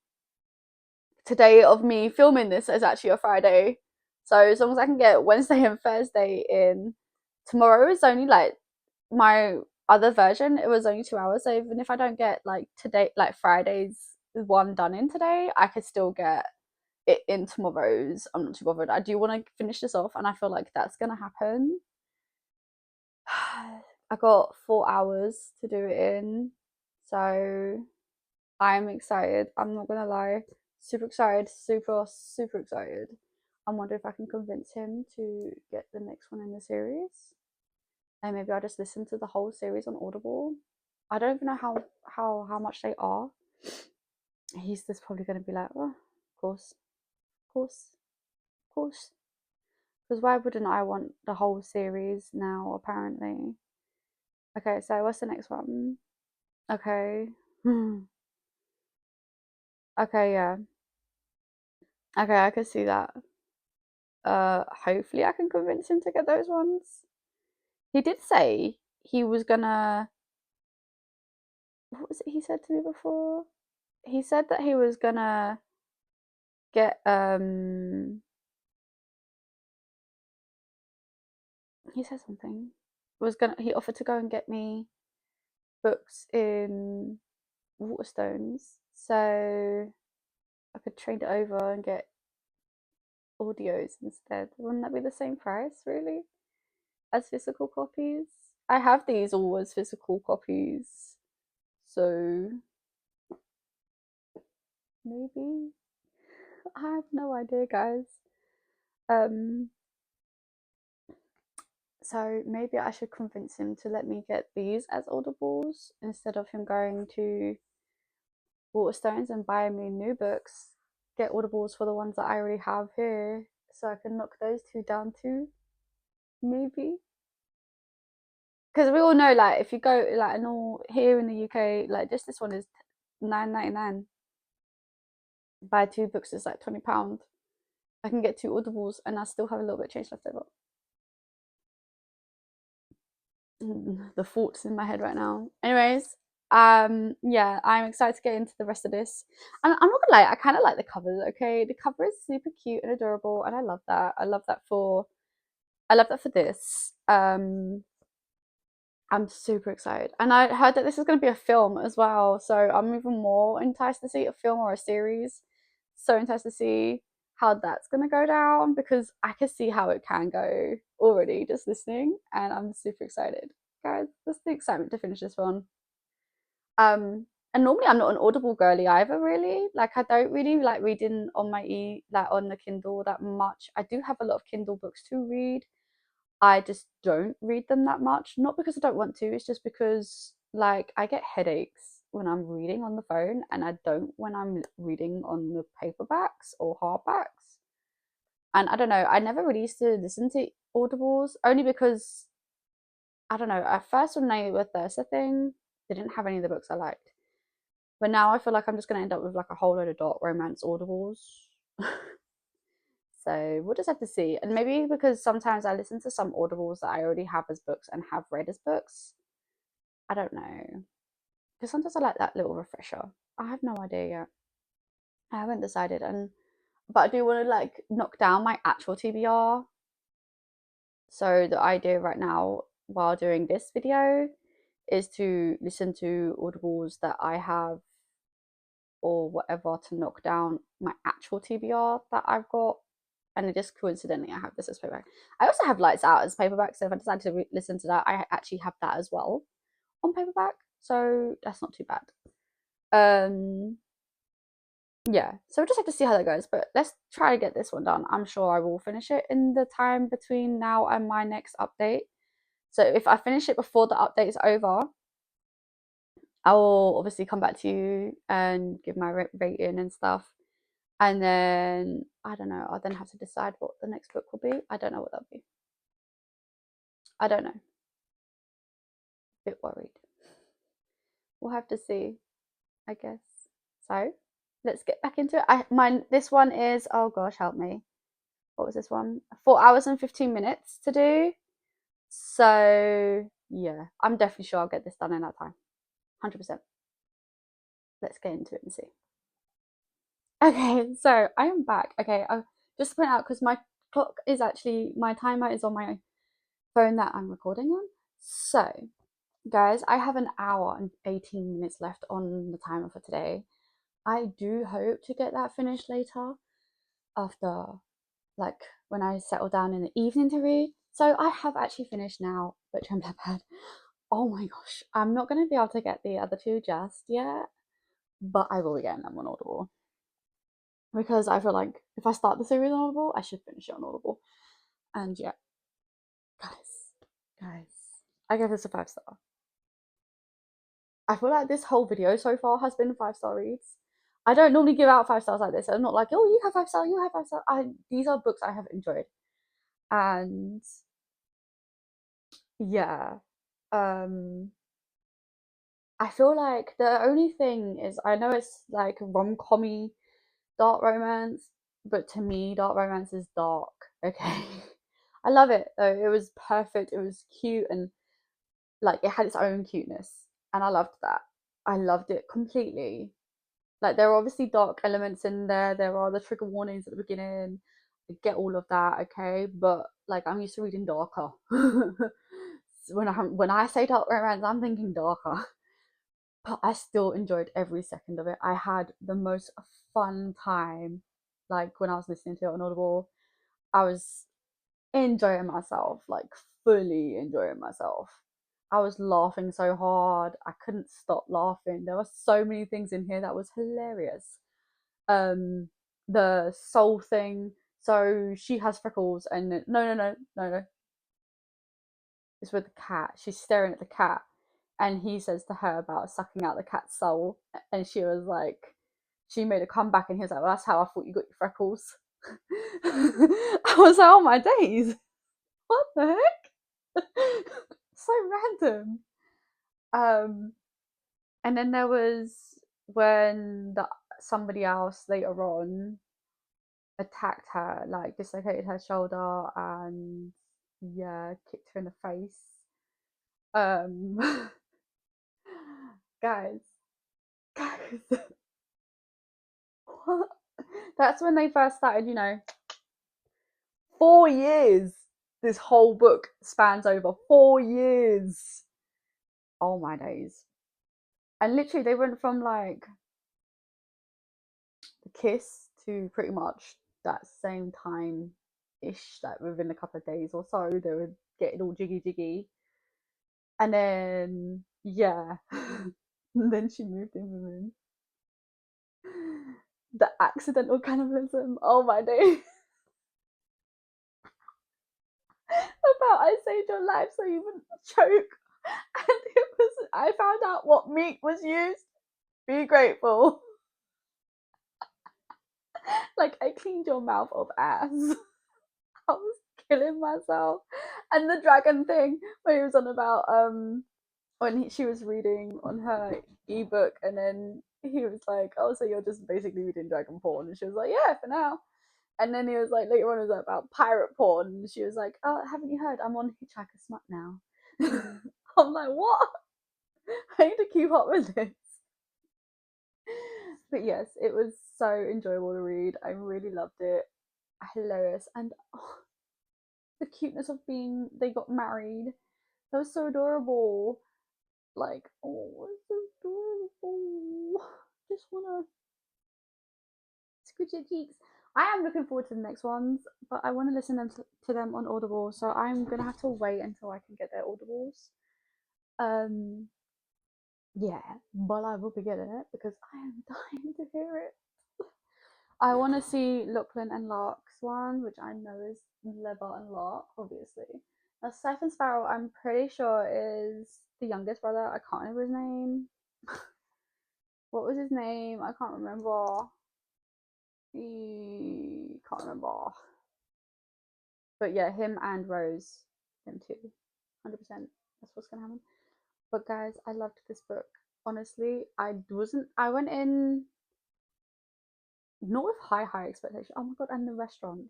Today of me filming this is actually a Friday. So as long as I can get Wednesday and Thursday in, tomorrow is only like my other version. It was only 2 hours. So even if I don't get like today, like Friday's one done in today, I could still get it in tomorrow's. I'm not too bothered. I do want to finish this off, and I feel like that's gonna happen. I got 4 hours to do it in, so I'm excited. I'm not gonna lie, super excited, super excited. I wonder if I can convince him to get the next one in the series, and maybe I'll just listen to the whole series on Audible. I don't even know how much they are. He's just probably gonna be like, oh, of course, of course, of course. Because why wouldn't I want the whole series now, apparently? Okay, so what's the next one? Okay. Okay, yeah. Okay, I can see that. Hopefully I can convince him to get those ones. He did say he was gonna, what was it he said to me before? He said that he was gonna get he said something. He offered to go and get me books in Waterstones so I could trade it over and get audios instead. Wouldn't that be the same price, really, as physical copies? I have these all as physical copies, so maybe. I have no idea, guys. Um, so maybe I should convince him to let me get these as audibles instead of him going to Waterstones and buying me new books. Get audibles for the ones that I already have here, so I can knock those two down too. Maybe. Because we all know, like, if you go like and all here in the UK, like just this one is £9.99. Buy two books is like £20. I can get two audibles and I still have a little bit of change left over. The thoughts in my head right now. Anyways, yeah, I'm excited to get into the rest of this. And I'm not gonna lie, I kind of like the covers. Okay, the cover is super cute and adorable, and I love that. I love that for this. I'm super excited. And I heard that this is going to be a film as well. So I'm even more enticed to see a film or a series. So enticed to see how that's going to go down because I can see how it can go already just listening. And I'm super excited. Guys, that's the excitement to finish this one. And normally I'm not an Audible girly either, really. Like I don't really like reading on like on the Kindle that much. I do have a lot of Kindle books to read. I just don't read them that much. Not because I don't want to, it's just because like I get headaches when I'm reading on the phone and I don't when I'm reading on the paperbacks or hardbacks. And I don't know, I never really used to listen to audibles only because I don't know, at first when they were Thirst thing, they didn't have any of the books I liked. But now I feel like I'm just gonna end up with like a whole load of dark romance audibles. So we'll just have to see. And maybe because sometimes I listen to some audibles that I already have as books and have read as books. I don't know. Because sometimes I like that little refresher. I have no idea yet. I haven't decided. But I do want to like knock down my actual TBR. So the idea right now while doing this video is to listen to audibles that I have or whatever to knock down my actual TBR that I've got. And it just coincidentally, I have this as paperback. I also have Lights Out as paperback, so if I decide to listen to that, I actually have that as well on paperback, so that's not too bad. Um, yeah, so we'll just have to see how that goes, but let's try to get this one done. I'm sure I will finish it in the time between now and my next update. So if I finish it before the update's over, I will obviously come back to you and give my rating and stuff. And then I don't know. I'll then have to decide what the next book will be. I don't know what that'll be. I don't know. A bit worried. We'll have to see, I guess. So let's get back into it. This one is, oh gosh, help me. What was this one? 4 hours and 15 minutes to do. So yeah, I'm definitely sure I'll get this done in that time. 100%. Let's get into it and see. Okay, so I am back. Okay, just to point out because my clock is actually my timer is on my phone that I'm recording on. So, guys, I have an hour and 18 minutes left on the timer for today. I do hope to get that finished later after, like, when I settle down in the evening to read. So I have actually finished now, but I'm bad. Oh my gosh, I'm not going to be able to get the other two just yet, but I will be getting them on Audible because I feel like if I start the series on Audible, I should finish it on Audible. And yeah, guys, I give this a 5 star. I feel like this whole video so far has been 5 star reads. I don't normally give out 5 stars like this. I'm not like, oh, you have 5 star, you have 5 star. These are books I have enjoyed, and yeah. Um, I feel like the only thing is, I know it's like rom-commy dark romance, but to me, dark romance is dark. Okay, I love it though. It was perfect. It was cute and like it had its own cuteness, and I loved that. I loved it completely. Like there are obviously dark elements in there. There are the trigger warnings at the beginning. I get all of that, okay, but like I'm used to reading darker. When I say dark romance, I'm thinking darker. But I still enjoyed every second of it. I had the most fun time. Like when I was listening to it on Audible, I was enjoying myself, like fully enjoying myself. I was laughing so hard. I couldn't stop laughing. There were so many things in here that was hilarious. Um, the soul thing. So she has freckles, and no. It's with the cat. She's staring at the cat, and he says to her about sucking out the cat's soul, and she was like, she made a comeback, and he was like, "Well, that's how I thought you got your freckles." I was like, "Oh my days, what the heck?" So random. Um, and then there was when the somebody else later on attacked her, like dislocated her shoulder and yeah, kicked her in the face. Um, guys, guys, what? That's when they first started, 4 years. This whole book spans over 4 years. Oh my days. And literally, they went from like the kiss to pretty much that same time ish, like within a couple of days or so, they were getting all jiggy jiggy. And then, yeah. And then she moved in with him. The accidental cannibalism. Oh my days. About I saved your life so you wouldn't choke. And I found out what meat was used. Be grateful. Like I cleaned your mouth of ass. I was killing myself. And the dragon thing where he was on about when she was reading on her ebook, and then he was like, "Oh, so you're just basically reading dragon porn?" And she was like, "Yeah, for now." And then he was like, later on, it was like about pirate porn. And she was like, "Oh, haven't you heard? I'm on Hitchhiker Smut now." I'm like, "What? I need to keep up with this." But yes, it was so enjoyable to read. I really loved it. Hilarious. And oh, the cuteness of being, they got married. That was so adorable. Like, oh, it's so adorable. Just wanna scratch your cheeks. I am looking forward to the next ones, but I want to listen to them on Audible, so I'm gonna have to wait until I can get their Audibles. Um, yeah, but I will be getting it because I am dying to hear it. I want to see Lachlan and Lark's one, which I know is Lever and Lark, obviously. Now, Stephen Sparrow, I'm pretty sure is the youngest brother. I can't remember his name. What was his name? I can't remember. He can't remember. But yeah, him and Rose, them two, 100%. That's what's gonna happen. But guys, I loved this book. Honestly, I wasn't. I went in not with high expectation. Oh my god! And the restaurant.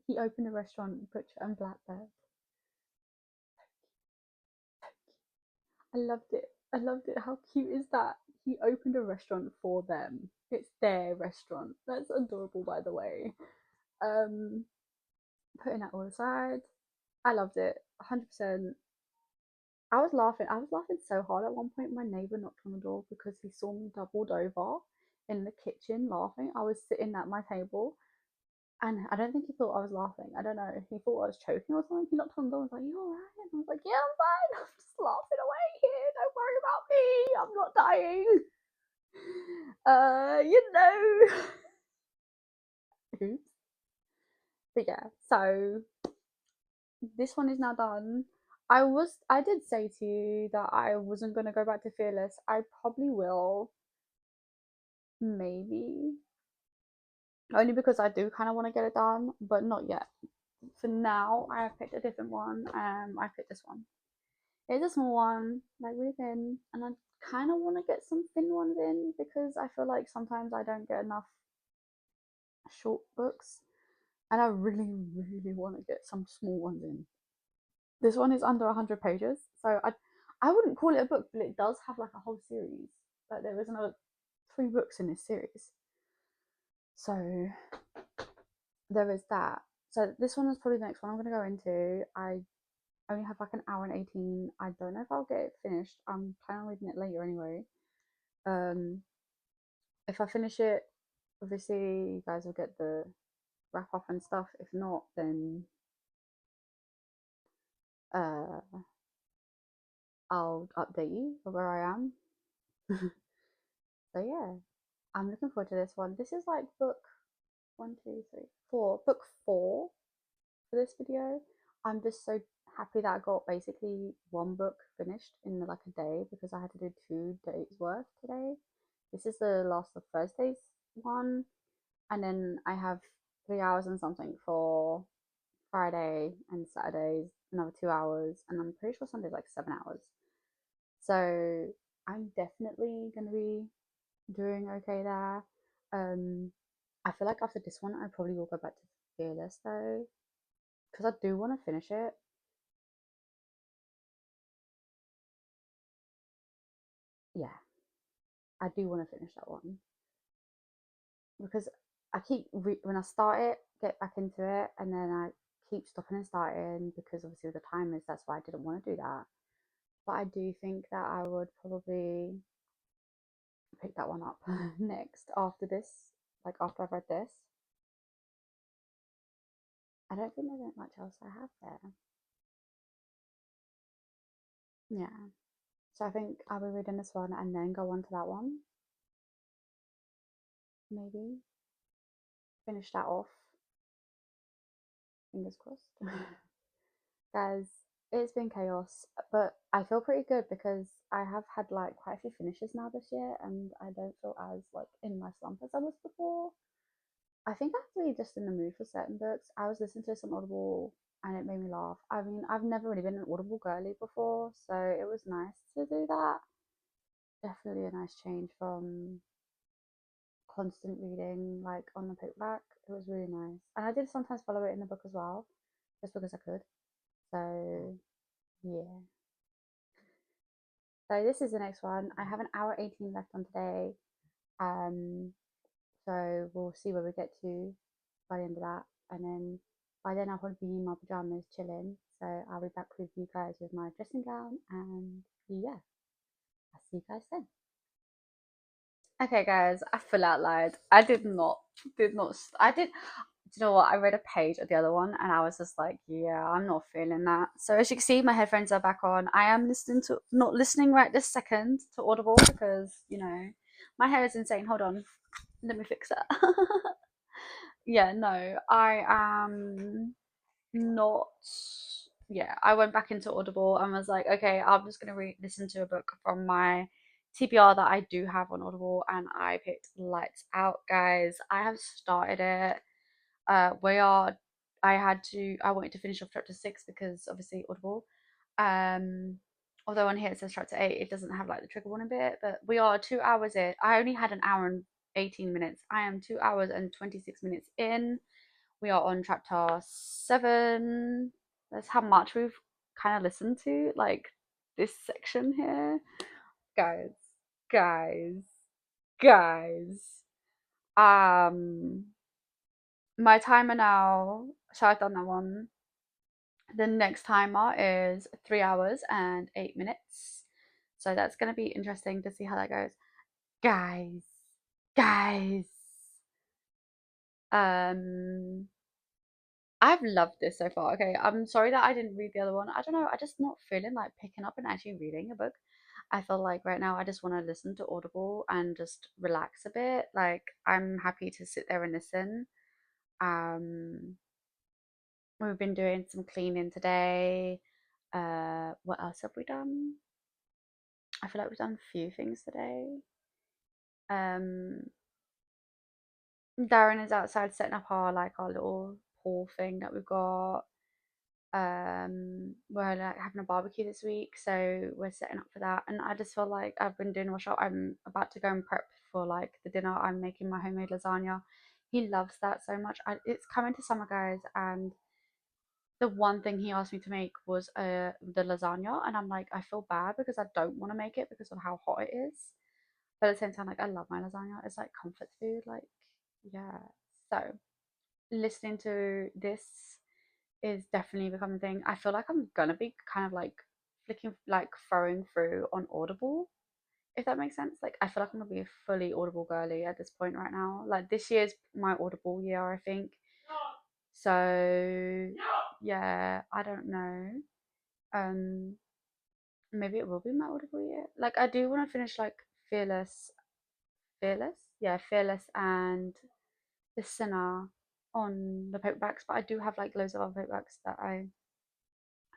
He opened a restaurant, Butcher and Blackbird. I loved it. I loved it. How cute is that? He opened a restaurant for them. It's their restaurant. That's adorable, by the way. Um, Putting that all aside, I loved it. 100%. I was laughing. I was laughing so hard at one point. My neighbor knocked on the door because he saw me doubled over in the kitchen laughing. I was sitting at my table, and I don't think he thought I was laughing. I don't know. He thought I was choking or something. He knocked on the door and was like, "You alright?" And I was like, "Yeah, I'm fine. I'm just laughing away here. Don't worry about me. I'm not dying." You know. Oops. But yeah, so this one is now done. I did say to you that I wasn't gonna go back to Fearless. I probably will, maybe. Only because I do kind of want to get it done, but not yet. For now, I have picked a different one. I picked this one. It's a small one, like really thin, and I kind of want to get some thin ones in because I feel like sometimes I don't get enough short books, and I really, really want to get some small ones in. This one is under 100 pages, so I wouldn't call it a book, but it does have like a whole series. Like there is another 3 books in this series, so there is that. So this one is probably the next one I'm gonna go into. I only have like an hour and 18. I don't know if I'll get it finished. I'm planning on reading it later anyway. Um, if I finish it, obviously you guys will get the wrap up and stuff. If not, then uh, I'll update you of where I am. So yeah, I'm looking forward to this one. This is like book one, two, three, four, book four for this video. I'm just so happy that I got basically one book finished in like a day because I had to do 2 days worth today. This is the last of Thursday's one, and then I have 3 hours and something for Friday and Saturdays, another 2 hours, and I'm pretty sure Sunday's like 7 hours. So I'm definitely gonna be doing okay there. Um, I feel like after this one, I probably will go back to Fearless though, because I do want to finish it. Yeah, I do want to finish that one because I keep when I start it, get back into it, and then I keep stopping and starting because obviously with the timers, that's why I didn't want to do that. But I do think that I would probably pick that one up next after this, like after I've read this. I don't think there's much else I have there. Yeah. So I think I'll be reading this one and then go on to that one. Maybe finish that off. Fingers crossed. Guys, it's been chaos, but I feel pretty good because I have had like quite a few finishes now this year and I don't feel as like in my slump as I was before. I think I'm actually just in the mood for certain books. I was listening to some Audible and it made me laugh. I mean, I've never really been an Audible girly before, so it was nice to do that. Definitely a nice change from constant reading like on the paperback. It was really nice. And I did sometimes follow it in the book as well, just because I could. So yeah. So this is the next one. I have an hour 18 left on today. Um so we'll see where we get to by the end of that. And then by then I'll probably be in my pajamas chilling. So I'll be back with you guys with my dressing gown and yeah. I'll see you guys then. Okay, guys, I feel out loud. I did not, I did, do you know what? I read a page of the other one and I was just like, yeah, I'm not feeling that. So as you can see, my headphones are back on. I am listening to, not listening right this second to Audible because, my hair is insane. Hold on. Let me fix it. Yeah, no, I am not. Yeah, I went back into Audible and was like, okay, I'm just gonna listen to a book from my TBR that I do have on Audible, and I picked Lights Out, guys. I have started it. We are. I wanted to finish off chapter 6 because obviously Audible. Um, Although on here it says chapter 8, it doesn't have like the trigger warning bit, but we are 2 hours in. I only had an hour and 18 minutes. I am 2 hours and 26 minutes in. We are on chapter 7. That's how much we've kind of listened to, like this section here. Guys, guys, guys. Um, my timer now, so I've done that one. The next timer is 3 hours and 8 minutes. So that's going to be interesting to see how that goes. Guys, guys. Um, I've loved this so far. Okay, I'm sorry that I didn't read the other one. I don't know. I just not feeling like picking up and actually reading a book. I feel like right now I just want to listen to Audible and just relax a bit. Like I'm happy to sit there and listen. Um, we've been doing some cleaning today. What else have we done? I feel like we've done a few things today. Um, Darren is outside setting up our little pool thing that we've got. We're like having a barbecue this week, so we're setting up for that. And I just feel like I've been doing wash up. I'm about to go and prep for like the dinner. I'm making my homemade lasagna. He loves that so much. It's coming to summer, guys, and the one thing he asked me to make was the lasagna, and I'm like, I feel bad because I don't want to make it because of how hot it is, but at the same time, like, I love my lasagna. It's like comfort food, like, yeah. So listening to this is definitely becoming a thing. I feel like I'm gonna be kind of like flicking, like throwing through on Audible, if that makes sense. Like, I feel like I'm gonna be a fully Audible girly at this point right now. Like, this year's my Audible year, I think. So yeah, I don't know. Um, maybe it will be my Audible year. Like, I do want to finish like Fearless, Fearless, yeah, Fearless and The Sinner on the paperbacks, but I do have like loads of other paperbacks that I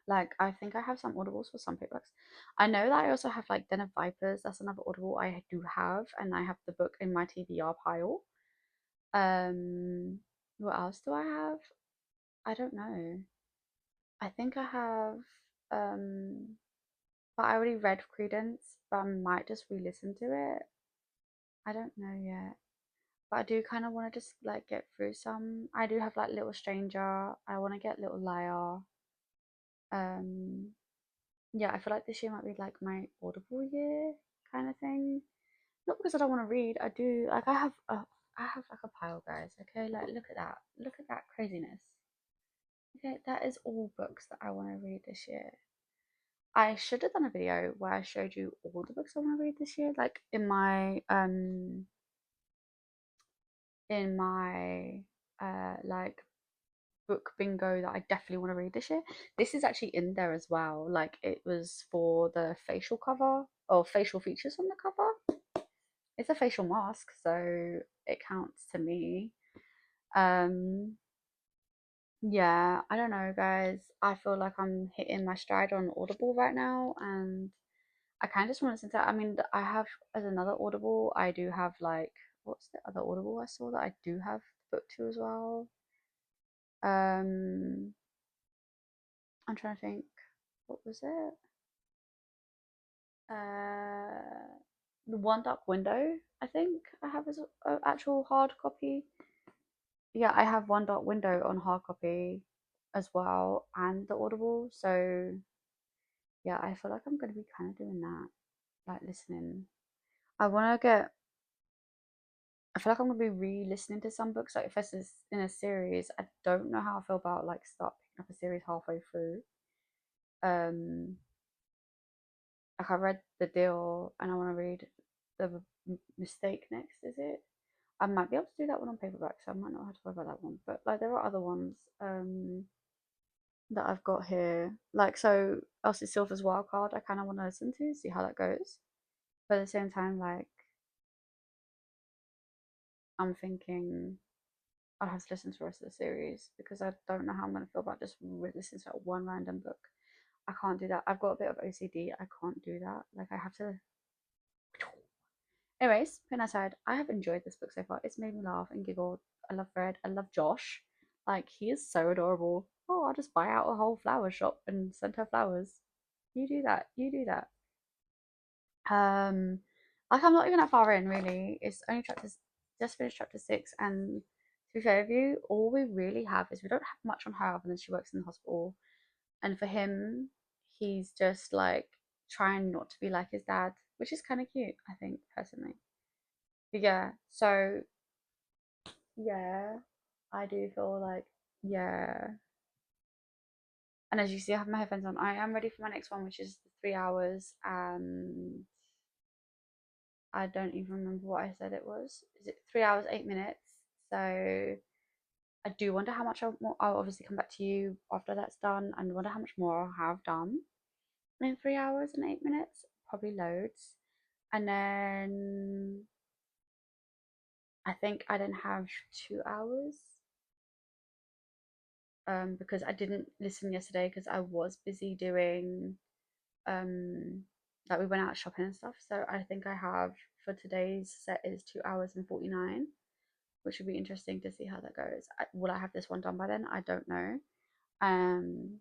like. I think I have some audibles for some paperbacks. I know that I also have like Den of Vipers. That's another audible I do have, and I have the book in my TBR pile. What else do I have? I don't know. I think I have but I already read Credence, but I might just re-listen to it. I don't know yet. But I do kind of want to just like get through some. I do have like Little Stranger. I want to get Little Liar. Um, yeah, I feel like this year might be like my Audible year kind of thing. Not because I don't want to read. I do like I have like a pile, guys. Okay, like look at that. Look at that craziness. Okay, that is all books that I want to read this year. I should have done a video where I showed you all the books I want to read this year, like in my like book bingo that I definitely want to read this year. This is actually in there as well. Like, it was for the facial cover or facial features on the cover. It's a facial mask, so it counts to me. Um yeah, I don't know, guys. I feel like I'm hitting my stride on Audible right now, and I kind of just want to listen to. I mean, I have as another Audible. I do have like, what's the other Audible I saw that I do have book to as well. Um, I'm trying to think. What was it? Uh, the One Dark Window. I think I have as an actual hard copy. Yeah, I have One Dark Window on hard copy as well, and the Audible. So yeah, I feel like I'm gonna be kind of doing that, like listening. I want to get I feel like I'm gonna be re-listening to some books. Like, if this is in a series, I don't know how I feel about like start picking up a series halfway through. Um, like, I read The Deal and I want to read The Mistake next. Is it? I might be able to do that one on paperback, so I might not have to worry about that one. But like, there are other ones that I've got here. Like, so Elsie Silver's Wild Card, I kind of want to listen to, see how that goes. But at the same time, like, I'm thinking I'll have to listen to the rest of the series because I don't know how I'm going to feel about just listening to one random book. I can't do that. I've got a bit of OCD. I can't do that. Like, I have to. Anyways, putting aside, I have enjoyed this book so far. It's made me laugh and giggle. I love Fred. I love Josh. Like, he is so adorable. Oh, I'll just buy out a whole flower shop and send her flowers. You do that. You do that. Um, like, I'm not even that far in, really. It's only chapters, just finished chapter 6, and to be fair with you, all we really have is we don't have much on her other than she works in the hospital. And for him, he's just like trying not to be like his dad, which is kind of cute, I think, personally. But yeah, so yeah, I do feel like, yeah. And as you see, I have my headphones on. I am ready for my next one, which is 3 hours, and I don't even remember what I said it was. Is it 3 hours, 8 minutes? So I do wonder how much I'll obviously come back to you after that's done, and wonder how much more I'll have done in 3 hours and 8 minutes. Probably loads. And then I think I didn't have 2 hours because I didn't listen yesterday because I was busy doing like, we went out shopping and stuff. So I think I have, for today's set, is 2 hours and 49, which would be interesting to see how that goes. Will I have this one done by then? I don't know. Um,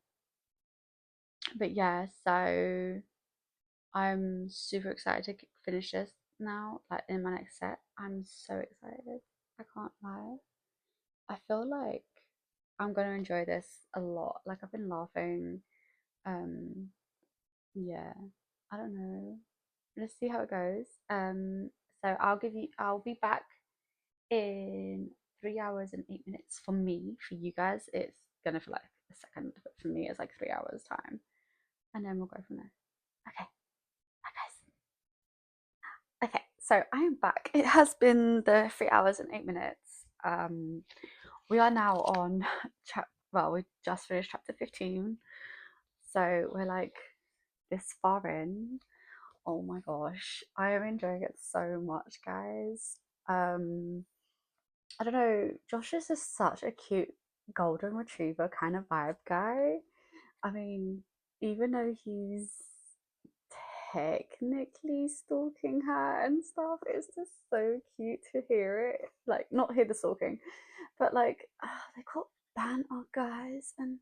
But yeah, so I'm super excited to finish this now, like in my next set. I'm so excited. I can't lie. I feel like I'm gonna enjoy this a lot. Like I've been laughing. Um, yeah, I don't know. Let's see how it goes. So I'll be back in 3 hours and 8 minutes for me. For you guys, it's gonna feel like a second, but for me, it's like 3 hours time, and then we'll go from there. Okay, bye guys. Okay, so I am back. It has been the 3 hours and 8 minutes. We are now on well, we just finished chapter 15, so we're like this far in. Oh my gosh, I am enjoying it so much, guys. Um, I don't know, Josh is just such a cute golden retriever kind of vibe guy. I mean, even though he's technically stalking her and stuff, it's just so cute to hear it. Like, not hear the stalking, but like, they got banter, guys, and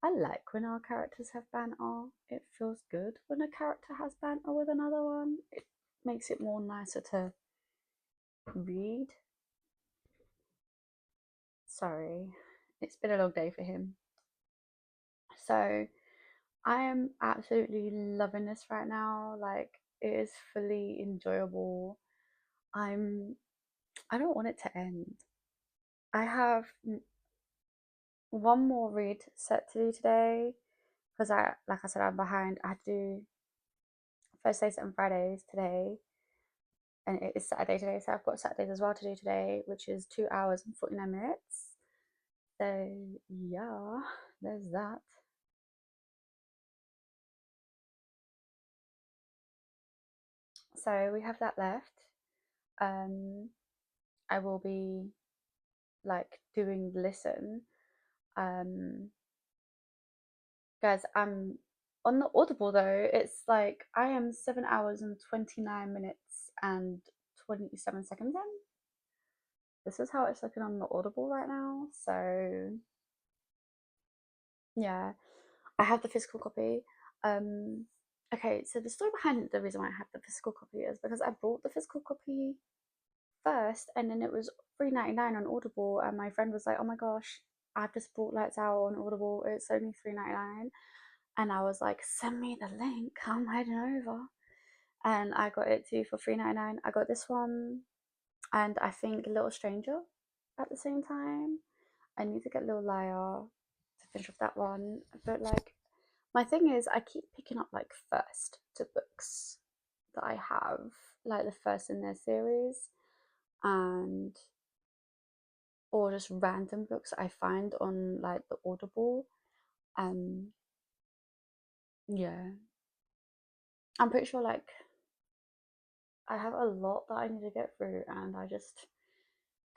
I like when our characters have banter. It feels good when a character has banter with another one. It makes it more nicer to read. Sorry, it's been a long day for him. So I am absolutely loving this right now. Like it is fully enjoyable. I'm I don't want it to end. I have one more read set to do today because I like I said I'm behind. I had to do Thursdays and Fridays today and it is Saturday today, so I've got Saturdays as well to do today, which is 2 hours and 49 minutes. So yeah, there's that. So we have that left. Um, I will be like doing listen. Um, guys, I'm on the Audible though. It's like I am 7 hours and 29 minutes and 27 seconds in. This is how it's looking on the Audible right now. So yeah, I have the physical copy. Um, okay, so the story behind the reason why I have the physical copy is because I bought the physical copy first, and then it was $3.99 on Audible, and my friend was like, "Oh my gosh, I've just bought Lights Out on Audible. It's only $3.99," and I was like, "Send me the link. I'm heading over." And I got it too for $3.99. I got this one, and I think Little Stranger at the same time. I need to get Little Liar to finish off that one, but like my thing is, I keep picking up like first to books that I have, like the first in their series, and or just random books I find on like the Audible. Um, yeah, I'm pretty sure like I have a lot that I need to get through, and I just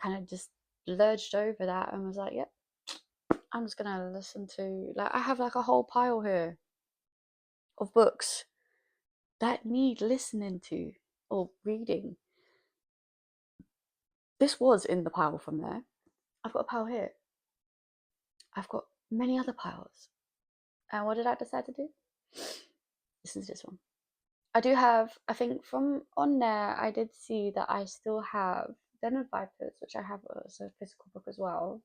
kind of just lurched over that and was like, yep, I'm just gonna listen to like I have like a whole pile here of books that need listening to or reading. This was in the pile from there. I've got a pile here. I've got many other piles. And what did I decide to do? Listen to this one. I do have, I think from on there, I did see that I still have Den of Vipers, which I have as a physical book as well.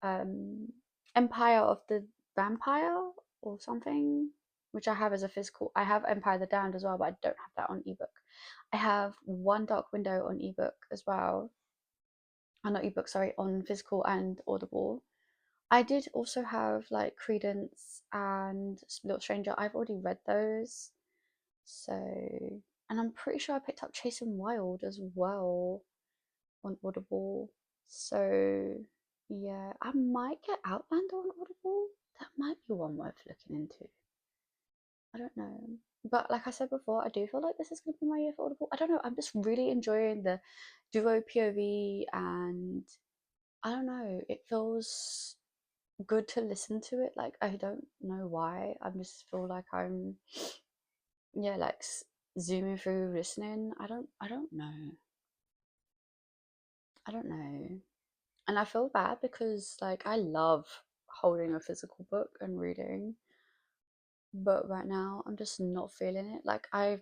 Um, Empire of the Vampire or something, which I have as a physical. I have Empire the Damned as well, but I don't have that on ebook. I have One Dark Window on ebook as well. Not ebook, sorry, on physical and Audible. I did also have like Credence and Little Stranger. I've already read those. So, and I'm pretty sure I picked up Chasing Wild as well on Audible. So, yeah, I might get Outlander on Audible. That might be one worth looking into. I don't know. But like I said before, I do feel like this is going to be my year for Audible. I don't know. I'm just really enjoying the duo POV, and I don't know. It feels good to listen to it. Like I don't know why. I just feel like I'm yeah, like zooming through listening. I don't know. I don't know. And I feel bad because like I love holding a physical book and reading. but right now I'm just not feeling it. Like I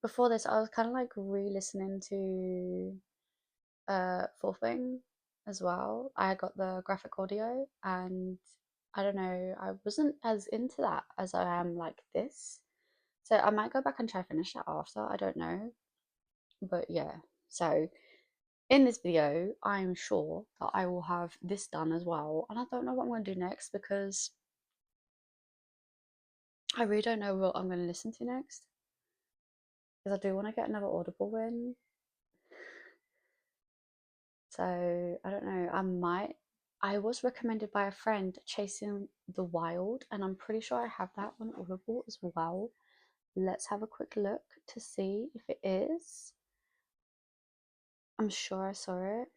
before this I was kind of like re-listening to Fourth Wing as well. I got the graphic audio and I don't know, I wasn't as into that as I am like this. So I might go back and try finish that after. I don't know. But yeah. So in this video, I'm sure that I will have this done as well. And I don't know what I'm going to do next because I really don't know what I'm going to listen to next. Because I do want to get another Audible win. So I don't know. I might. I was recommended by a friend Chasing the Wild, and I'm pretty sure I have that on Audible as well. Let's have a quick look to see if it is. I'm sure I saw it.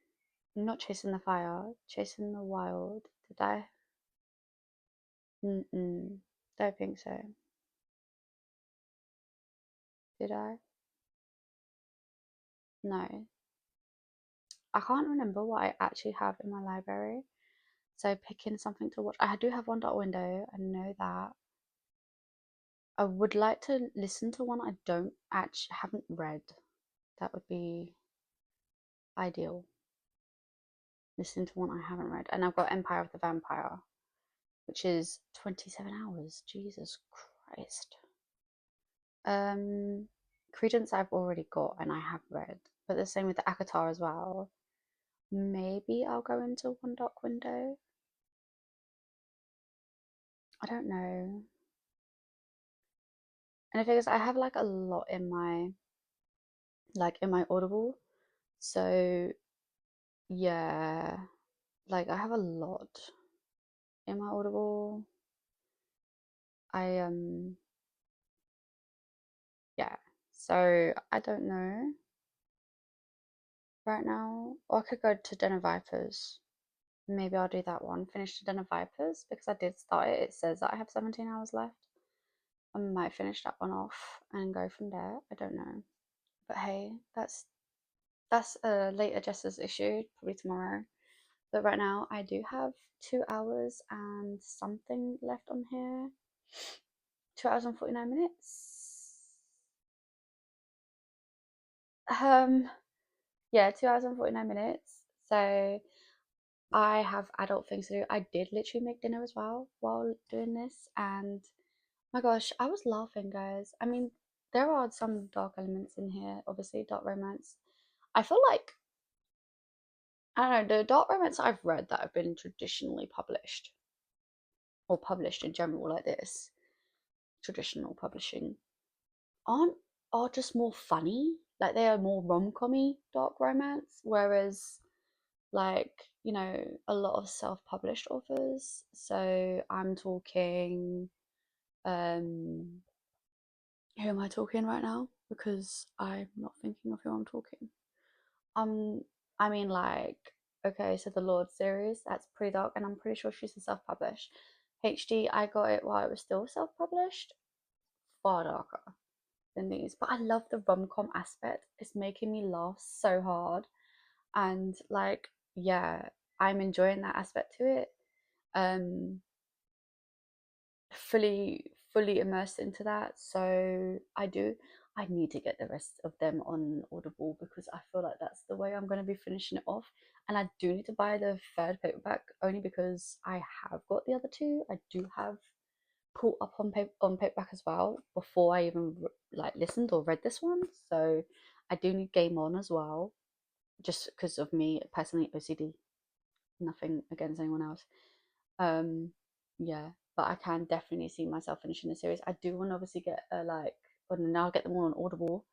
Not Chasing the Fire, Chasing the Wild. Did I? Mm-mm. Don't think so. Did I? No. I can't remember what I actually have in my library. So picking something to watch. I do have One Dot Window. I know that. I would like to listen to one I don't actually haven't read. That would be ideal. Listen to one I haven't read. And I've got Empire of the Vampire, which is 27 hours. Jesus Christ. Credence I've already got and I have read. But the same with the Akatar as well. Maybe I'll go into One Dot Window. I don't know. And the thing is I have like a lot in my Audible. So yeah, like I have a lot in my Audible. I yeah. So I don't know right now. Or I could go to Den of Vipers. Maybe I'll do that one. Finish the Den of Vipers because I did start it. It says that I have 17 hours left. I might finish that one off and go from there. I don't know. But hey, that's a later Jessa's issue, probably tomorrow. But right now I do have 2 hours and something left on here. 2 hours and 49 minutes. Yeah, 2 hours and 49 minutes. So I have adult things to do. I did literally make dinner as well while doing this, and my gosh, I was laughing, guys. I mean, there are some dark elements in here, obviously, dark romance. I feel like, I don't know, the dark romance I've read that have been traditionally published, or published in general like this, traditional publishing, aren't are just more funny. Like they are more rom-commy dark romance, whereas like, a lot of self-published authors. So I'm talking, um, who am I talking right now? Because I'm not thinking of who I'm talking. Um, I mean, like, okay, so the Lord series, that's pretty dark, and I'm pretty sure she's a self-published. HD, I got it while it was still self-published, far darker than these. But I love the rom-com aspect. It's making me laugh so hard, and like, yeah, I'm enjoying that aspect to it. Um, fully immersed into that. So I need to get the rest of them on Audible because I feel like that's the way I'm going to be finishing it off. And I do need to buy the third paperback only because I have got the other two. I do have caught up on paperback as well before I even like listened or read this one. So I do need Game On as well, just because of me personally OCD. Nothing against anyone else. Um, yeah, but I can definitely see myself finishing the series. I do want to obviously get but now I'll get them all on Audible,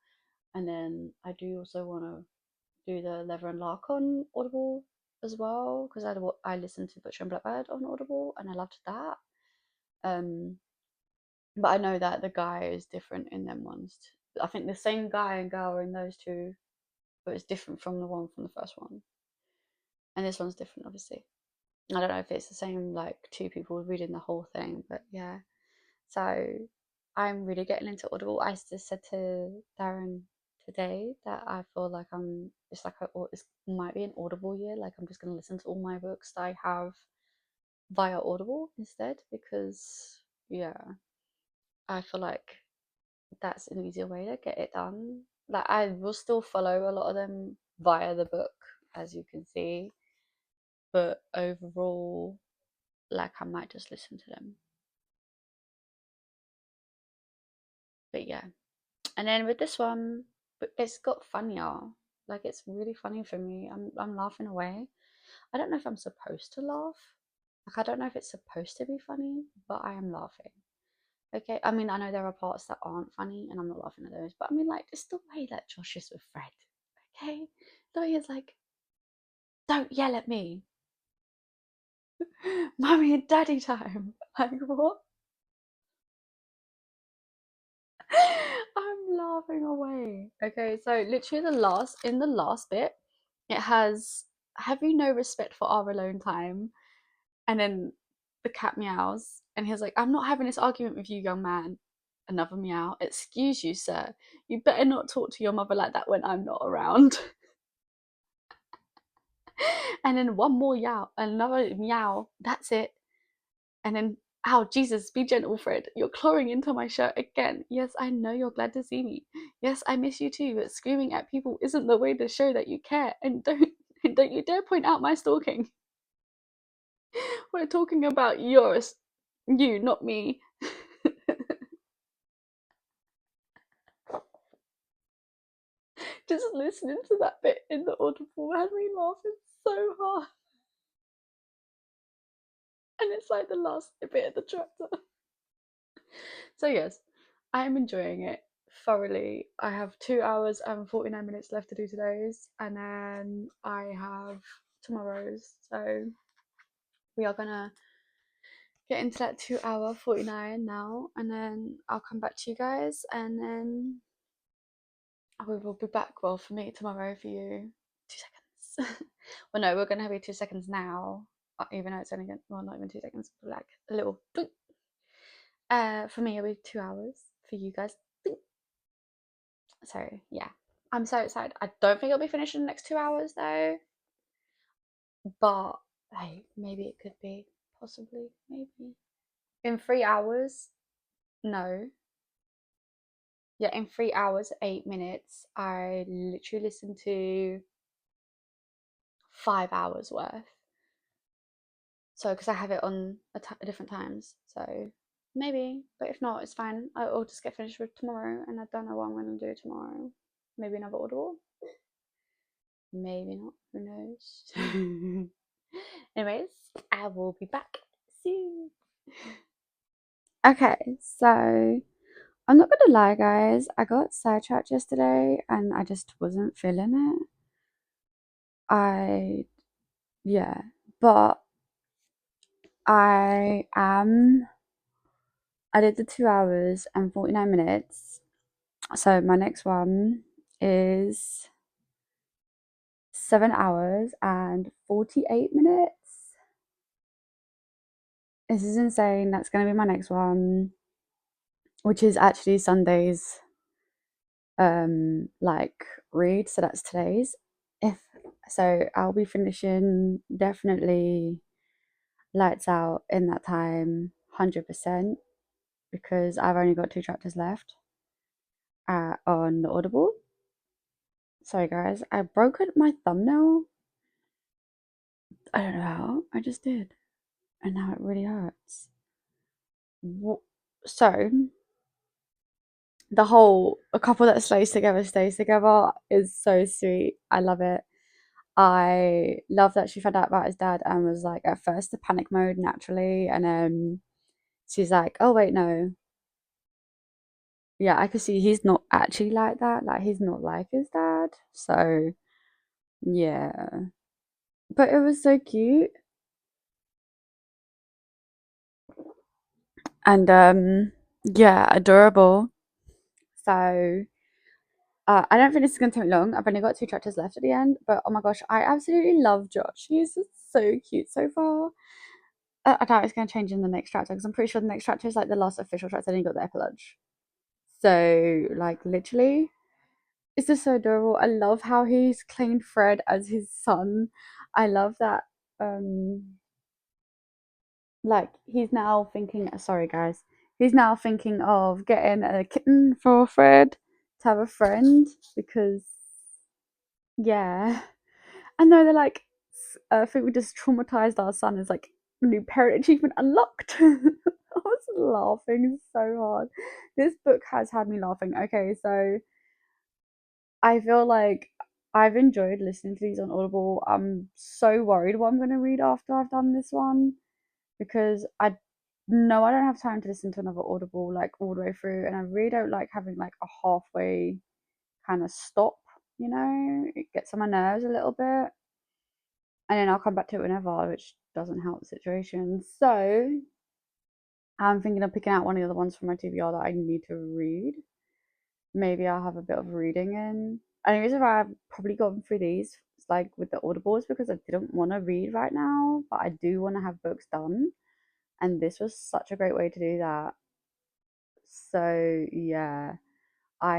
and then I do also want to do the Leather and Lark on Audible as well because I listened to Butcher and Blackbird on Audible and I loved that. Um, but I know that the guy is different in them ones. I think the same guy and girl are in those two, but it's different from the one from the first one, and this one's different, obviously. I don't know if it's the same like two people reading the whole thing, but yeah. So I'm really getting into Audible. I just said to Darren today that I feel like it's like it might be an Audible year. Like I'm just gonna listen to all my books that I have via Audible instead because yeah, I feel like that's an easier way to get it done. Like I will still follow a lot of them via the book, as you can see, but overall, like I might just listen to them. But yeah, and then with this one, it's got funnier. Like it's really funny for me. I'm laughing away. I don't know if I'm supposed to laugh. Like I don't know if it's supposed to be funny, but I am laughing. Okay, I mean I know there are parts that aren't funny, and I'm not laughing at those. But I mean like it's the way that Josh is with Fred. Okay, the way he's like, "Don't yell at me, mommy and daddy time." Like what? I'm laughing away. Okay, so literally the last bit, it has have you no respect for our alone time? And then the cat meows, and he's like, I'm not having this argument with you, young man. Another meow. Excuse you, sir. You better not talk to your mother like that when I'm not around. And then one more yow, another meow. That's it. And then, ow, Jesus, be gentle, Fred. You're clawing into my shirt again. Yes, I know you're glad to see me. Yes, I miss you too, but screaming at people isn't the way to show that you care. And don't you dare point out my stalking. We're talking about yours. You, not me. Just listening to that bit in the audible had me laughing so hard. And it's like the last bit of the chapter. So yes, I am enjoying it thoroughly. I have 2 hours and 49 minutes left to do today's, and then I have tomorrow's. So we are gonna get into that 2 hour 49 now, and then I'll come back to you guys, and then we will be back. Well, for me tomorrow, for you 2 seconds. Well, no, we're gonna have 2 seconds now, even though it's only well, not even 2 seconds, but like a little. For me, it'll be 2 hours. For you guys, so yeah, I'm so excited. I don't think it'll be finished in the next 2 hours though, but hey, maybe it could be, possibly, maybe in 3 hours. No, yeah, in 3 hours 8 minutes, I literally listened to 5 hours worth. So because I have it on different times, so maybe. But if not, it's fine. I'll just get finished with tomorrow, and I don't know what I'm gonna do tomorrow. Maybe another audible. Maybe not. Who knows? Anyways, I will be back soon. Okay, so I'm not gonna lie, guys. I got sidetracked yesterday and I just wasn't feeling it. I, yeah, but I am, I did the 2 hours and 49 minutes. So my next one is 7 hours and 48 minutes. This is insane. That's gonna be my next one, which is actually Sunday's like read, so that's today's. If so, I'll be finishing definitely lights out in that time, 100%, because I've only got 2 chapters left on the Audible. Sorry guys, I broke my thumbnail. I don't know how, I just did, and now it really hurts. So the whole a couple that stays together is so sweet. I love it. I love that she found out about his dad and was like at first the panic mode naturally, and then she's like, oh wait, no. Yeah, I could see he's not actually like that. Like he's not like his dad. So yeah. But it was so cute. And yeah, adorable. So I don't think this is gonna take long. I've only got 2 chapters left at the end, but oh my gosh, I absolutely love Josh. He's just so cute so far. I doubt it's going to change in the next chapter because I'm pretty sure the next chapter is like the last official chapter, then you got the epilogue. So, like, literally, it's just so adorable. I love how he's claimed Fred as his son. I love that, like, he's now thinking, sorry guys, he's now thinking of getting a kitten for Fred to have a friend because, yeah. And though they're like, I think we just traumatized our son as like new parent achievement unlocked. I was laughing so hard. This book has had me laughing. Okay, so I feel like I've enjoyed listening to these on Audible. I'm so worried what I'm going to read after I've done this one because I know I don't have time to listen to another Audible like all the way through, and I really don't like having like a halfway kind of stop. It gets on my nerves a little bit, and then I'll come back to it whenever, which doesn't help the situation. So I'm thinking of picking out one of the other ones from my TBR that I need to read. Maybe I'll have a bit of reading in. And the reason why I've probably gone through these like with the Audibles because I didn't want to read right now, but I do want to have books done. And this was such a great way to do that. So yeah, I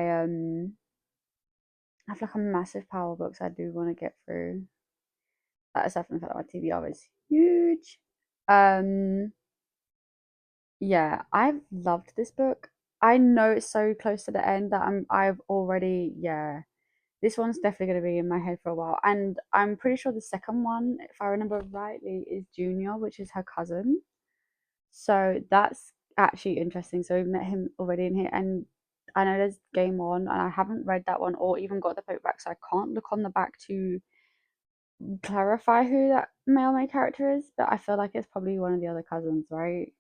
have like a massive pile of books I do want to get through. That aside from the fact that my TBR is huge. Um yeah, I've loved this book. I know it's so close to the end that I've already, yeah, this one's definitely going to be in my head for a while. And I'm pretty sure the second one, if I remember rightly, is Junior, which is her cousin. So that's actually interesting. So we've met him already in here. And I know there's Game On, and I haven't read that one or even got the paperback. So I can't look on the back to clarify who that male main character is. But I feel like it's probably one of the other cousins, right?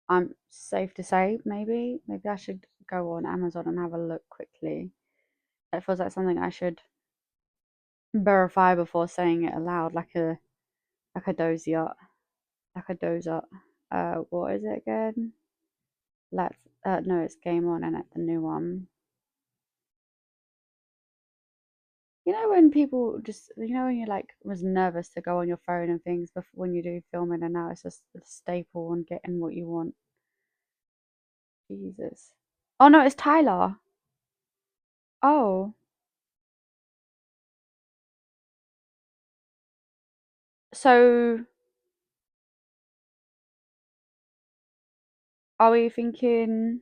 I'm safe to say, maybe. Maybe I should go on Amazon and have a look quickly. It feels like something I should verify before saying it aloud, like a dozy up, like a doze up. What is it again? Let's no, it's Game On and it's the new one. When people just when you like was nervous to go on your phone and things before when you do filming, and now it's just a staple on getting what you want. Jesus. Oh no, it's Tyler. Oh, so are we thinking?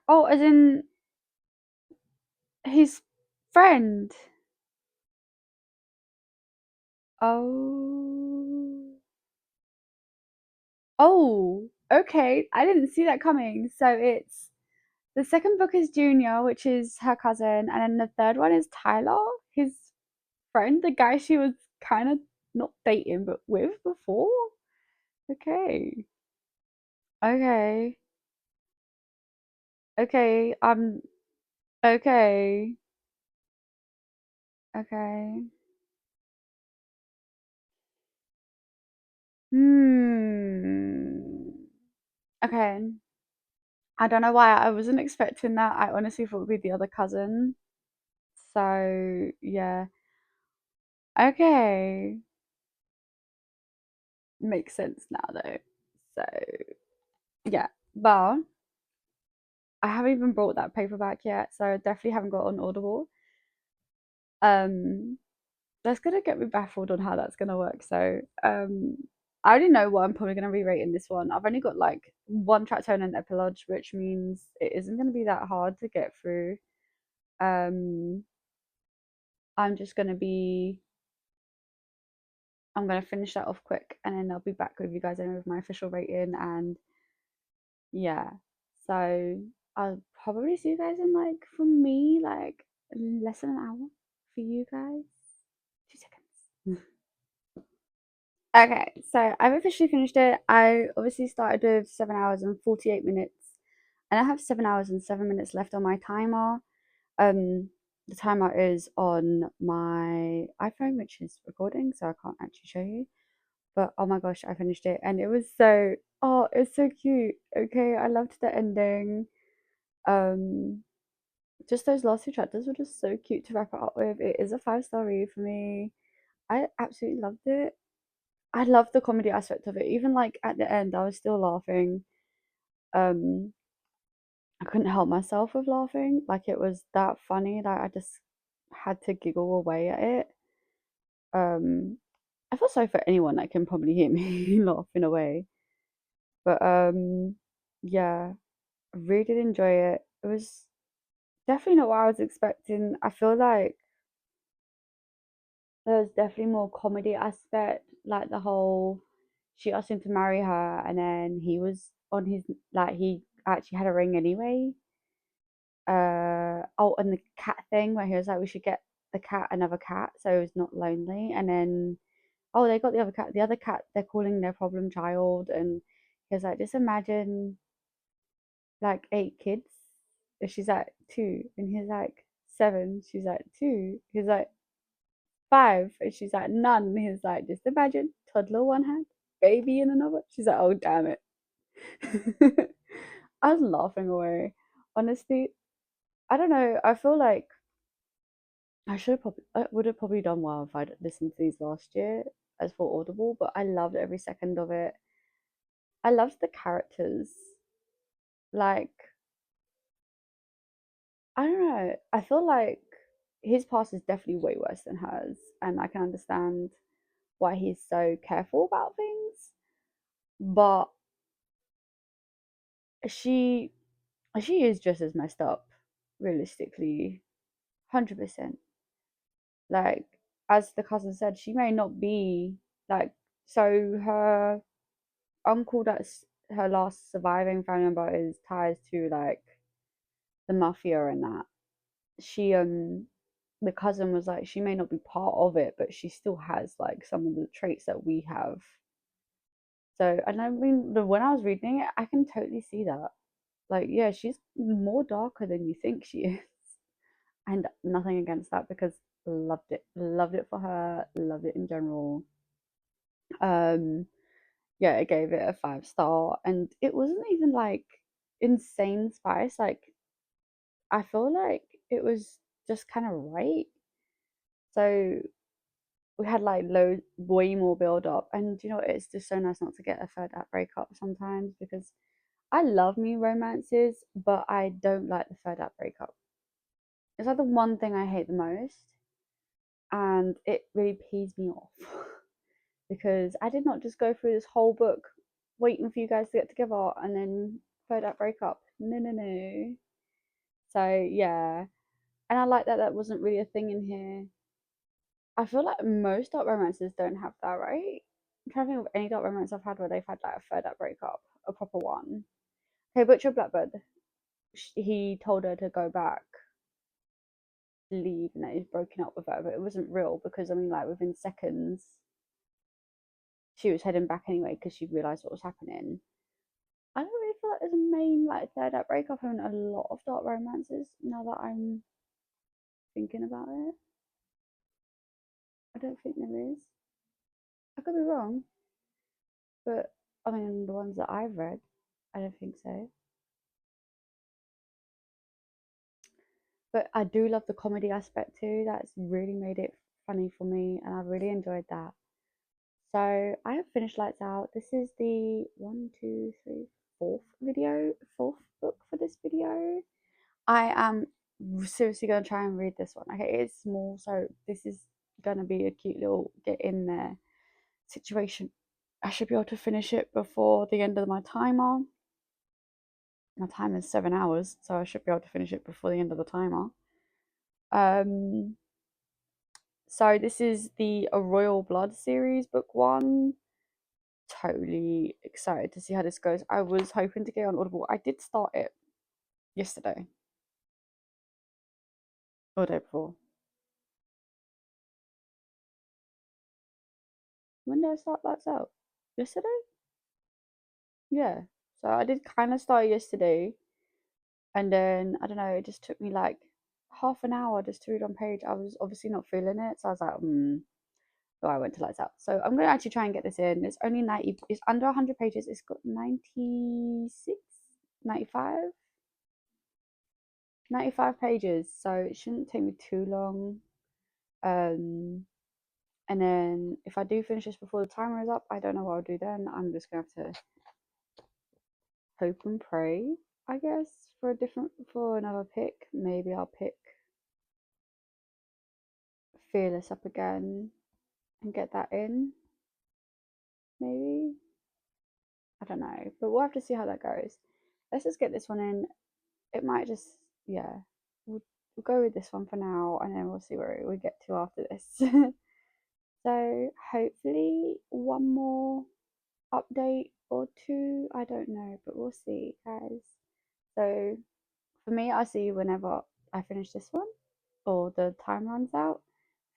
Oh, as in his friend. Oh. Oh, okay. I didn't see that coming. So it's the second book is Junior, which is her cousin, and then the third one is Tyler, his friend, the guy she was kind of not dating but with before. Okay. Okay. Okay. Okay. Okay. Hmm. Okay. I don't know why I wasn't expecting that. I honestly thought it would be the other cousin. So, yeah. Okay. Makes sense now though. So, yeah. Well, I haven't even brought that paperback yet, so I definitely haven't got on Audible. Um, that's gonna get me baffled on how that's gonna work. So, I already know what I'm probably gonna rewrite in this one. I've only got like one chapter and an epilogue, which means it isn't gonna be that hard to get through. Um, I'm just gonna be I'm gonna finish that off quick and then I'll be back with you guys anyway with my official rating, and yeah. So I'll probably see you guys in like for me like less than an hour. For you guys, 2 seconds. Okay, so I've officially finished it. I obviously started with 7 hours and 48 minutes, and I have 7 hours and 7 minutes left on my timer. Um, the timer is on my iPhone, which is recording, so I can't actually show you. But oh my gosh, I finished it and it was so, oh, it's so cute. Okay, I loved the ending. Um, just those last two chapters were just so cute to wrap it up with. It is a 5-star read for me. I absolutely loved it. I loved the comedy aspect of it. Even like at the end, I was still laughing. Um, I couldn't help myself with laughing. Like it was that funny that I just had to giggle away at it. Um, I feel sorry for anyone that can probably hear me laugh in a way. But yeah, I really did enjoy it. It was definitely not what I was expecting. I feel like there was definitely more comedy aspect, like the whole she asked him to marry her and then he was on his like he actually had a ring anyway. Oh, and the cat thing where he was like we should get the cat another cat so it's not lonely, and then oh they got the other cat they're calling their problem child, and he was like just imagine like 8 kids, and she's like two, and he's like seven, she's like two, he's like five, and she's like none, and he's like just imagine toddler one hand, baby in another, she's like oh damn it. I was laughing away, honestly. I don't know, I feel like I would have probably done well if I'd listened to these last year as for Audible, but I loved every second of it. I loved the characters. Like, I don't know. I feel like his past is definitely way worse than hers, and I can understand why he's so careful about things. But she she is just as messed up, realistically, 100%. Like, as the cousin said, she may not be like so her uncle that's her last surviving family member is ties to like the mafia and that. She the cousin was like she may not be part of it, but she still has like some of the traits that we have. So and I mean when I was reading it, I can totally see that. Like yeah, she's more darker than you think she is. And nothing against that because loved it for her, loved it in general. Um, yeah, I gave it a 5 star, and it wasn't even like insane spice. Like I feel like it was just kind of right. So we had like way more build up, and you know it's just so nice not to get a third act breakup sometimes because I love me romances, but I don't like the third act breakup. It's like the one thing I hate the most, and it really pees me off because I did not just go through this whole book waiting for you guys to get together and then third act breakup. No, no, no. So yeah, and I like that that wasn't really a thing in here. I feel like most dark romances don't have that, right? I'm trying to think of any dark romance I've had where they've had like a third act breakup, a proper one. Okay, Butcher Blackbird, he told her to go back, leave, and that he's broken up with her, but it wasn't real because I mean, like within seconds, she was heading back anyway because she realised what was happening. I don't really feel like there's a main like third act breakup in a lot of dark romances now that I'm thinking about it. I don't think there is. I could be wrong, but I mean the ones that I've read, I don't think so. But I do love the comedy aspect too. That's really made it funny for me, and I've really enjoyed that. So I have finished Lights Out. This is the one, two, three, fourth book for this video. I am seriously gonna try and read this one. Okay, it's small, so this is gonna be a cute little get in there situation. I should be able to finish it before the end of my timer. My time is 7 hours, so I should be able to finish it before the end of the timer. Um, so this is the A Royal Blood series, book one. Totally excited to see how this goes. I was hoping to get on Audible. I did start it yesterday or the day before. When did I start Lights Out? Yesterday? Yeah. So I did kind of start yesterday, and then I don't know. It just took me like half an hour just to read on page. I was obviously not feeling it, so I was like, So I went to Lights Out. So I'm gonna actually try and get this in. It's only 90. It's under 100 pages. It's got 96, 95, 95 pages. So it shouldn't take me too long. And then if I do finish this before the timer is up, I don't know what I'll do then. I'm just gonna have to hope and pray, I guess, for another pick. Maybe I'll pick Fearless up again and get that in. maybe. I don't know, but we'll have to see how that goes. Let's just get this one in. It might just, yeah, we'll go with this one for now, and then we'll see where we get to after this. So hopefully one more update or two. I don't know, but we'll see, guys. So for me, I'll see you whenever I finish this one or the time runs out.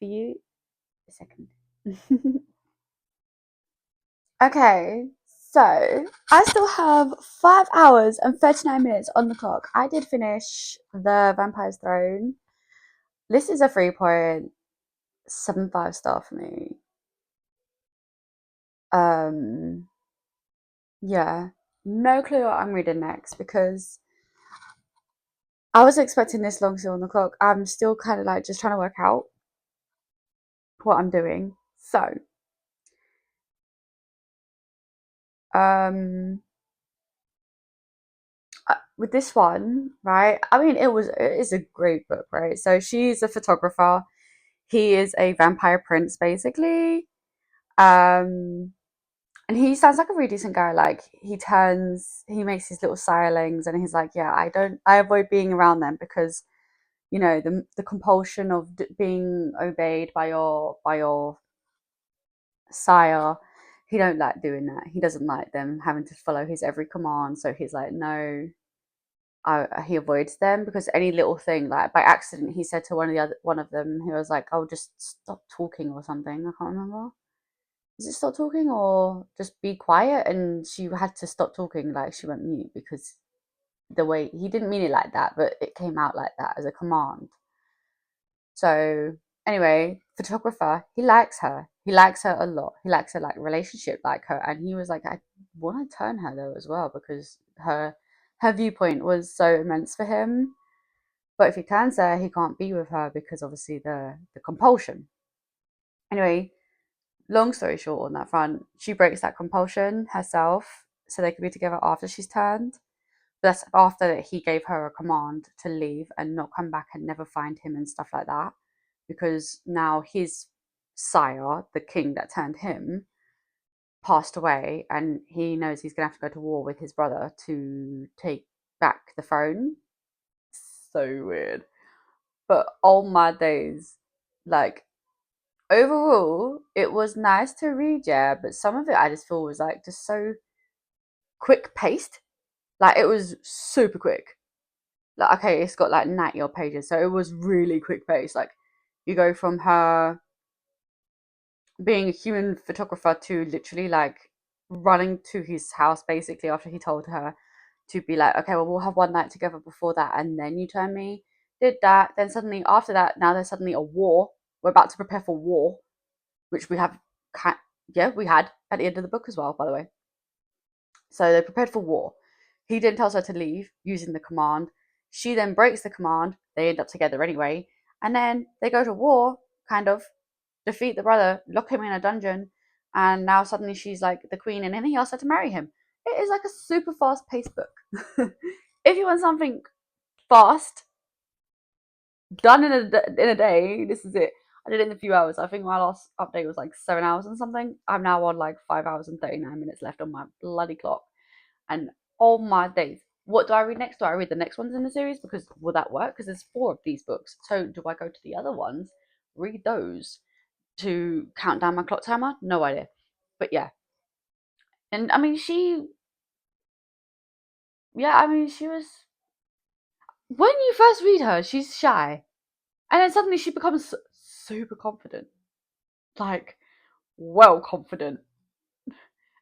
For you, a second. Okay, so I still have 5 hours and 39 minutes on the clock. I did finish The Vampire's Throne. This is a 3.75 star for me. Um, yeah, no clue what I'm reading next because I was expecting this long still on the clock. I'm still kind of like just trying to work out what I'm doing. So, um, with this one, right? I mean, it is a great book, right? So she's a photographer. He is a vampire prince, basically. Um, and he sounds like a really decent guy. Like he makes his little silings, and he's like, yeah, I avoid being around them because the compulsion of being obeyed by your sire. He don't like doing that. He doesn't like them having to follow his every command. So he's like, no, he avoids them because any little thing, like by accident, he said to one of them, he was like, "Oh, just stop talking" or something. I can't remember. Is it stop talking or just be quiet? And she had to stop talking, like she went mute because the way he didn't mean it like that, but it came out like that as a command. So anyway, photographer, he likes her. He likes her a lot. He likes her like relationship, like her, and he was like, I want to turn her though as well because her viewpoint was so immense for him. But if he turns her, he can't be with her because obviously the compulsion. Anyway, long story short on that front, she breaks that compulsion herself so they can be together after she's turned. But that's after he gave her a command to leave and not come back and never find him and stuff like that. Because now his sire, the king that turned him, passed away and he knows he's going to have to go to war with his brother to take back the throne. So weird. But all my days, like overall, it was nice to read, yeah, but some of it I just feel was like just so quick paced. Like it was super quick. Like okay, it's got like 90 odd pages, so it was really quick paced. Like you go from her being a human photographer to literally like running to his house basically after he told her to be like, okay, well, we'll have one night together before that, and then you turn me. Did that, then suddenly after that, now there's suddenly a war. We're about to prepare for war, which we have, yeah, we had at the end of the book as well, by the way. So they prepared for war. He then tells her to leave using the command. She then breaks the command. They end up together anyway, and then they go to war, kind of defeat the brother, lock him in a dungeon, and now suddenly she's like the queen, and then he asks her to marry him. It is like a super fast paced book. If you want something fast, done in a day, this is it. I did it in a few hours. I think my last update was like 7 hours and something. I'm now on like 5 hours and 39 minutes left on my bloody clock. And oh my days. What do I read next? Do I read the next ones in the series? Because will that work? Because there's 4 of these books. So do I go to the other ones, read those to count down my clock timer? No idea. But yeah. And I mean, she was, when you first read her, she's shy. And then suddenly she becomes super confident. Like, well confident.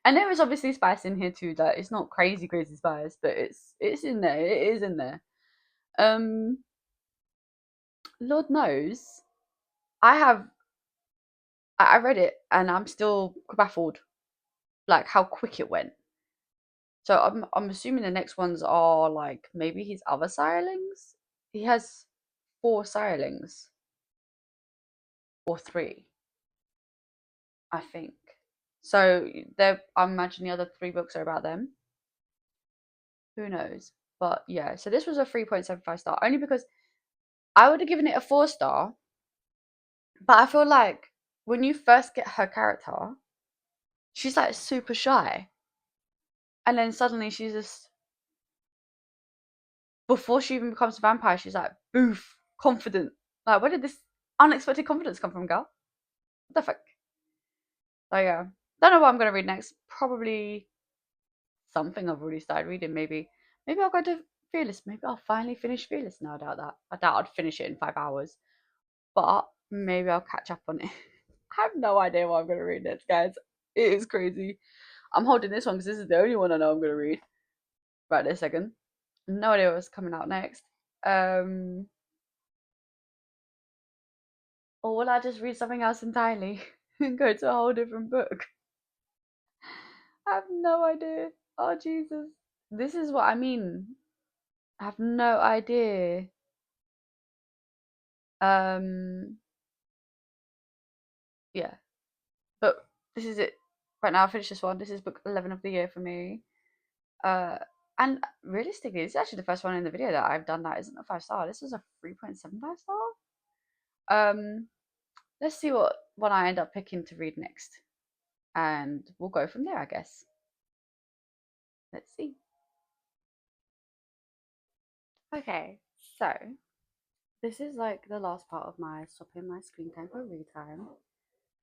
And there is obviously spice in here too. That it's not crazy, crazy spice, but it's in there. It is in there. Um, Lord knows, I have I read it and I'm still baffled, like how quick it went. So I'm assuming the next ones are like maybe his other sirelings. He has 4 sirelings or 3, I think. So I imagine the other 3 books are about them. Who knows? But yeah, so this was a 3.75 star only because I would have given it a 4 star, but I feel like when you first get her character, She's like super shy. And then suddenly she's just, before she even becomes a vampire, she's like, boof, confident. Like, where did this unexpected confidence come from, girl? What the fuck? So yeah. Don't know what I'm gonna read next. Probably something I've already started reading, maybe. Maybe I'll go to Fearless. Maybe I'll finally finish Fearless. No, I doubt that. I doubt I'd finish it in 5 hours. But maybe I'll catch up on it. I have no idea what I'm gonna read next, guys. It is crazy. I'm holding this one because this is the only one I know I'm gonna read. Right this second. No idea what's coming out next. Or will I just read something else entirely and go to a whole different book? I have no idea. Oh Jesus. This is what I mean. I have no idea. Um yeah. But this is it. Right now I finished this one. This is book 11 of the year for me. Uh and realistically, this is actually the first one in the video that I've done that isn't a 5 star. This is a 3.75 star. Let's see what one I end up picking to read next. And we'll go from there, I guess. Let's see. Okay, so this is like the last part of my stopping my screen time for read time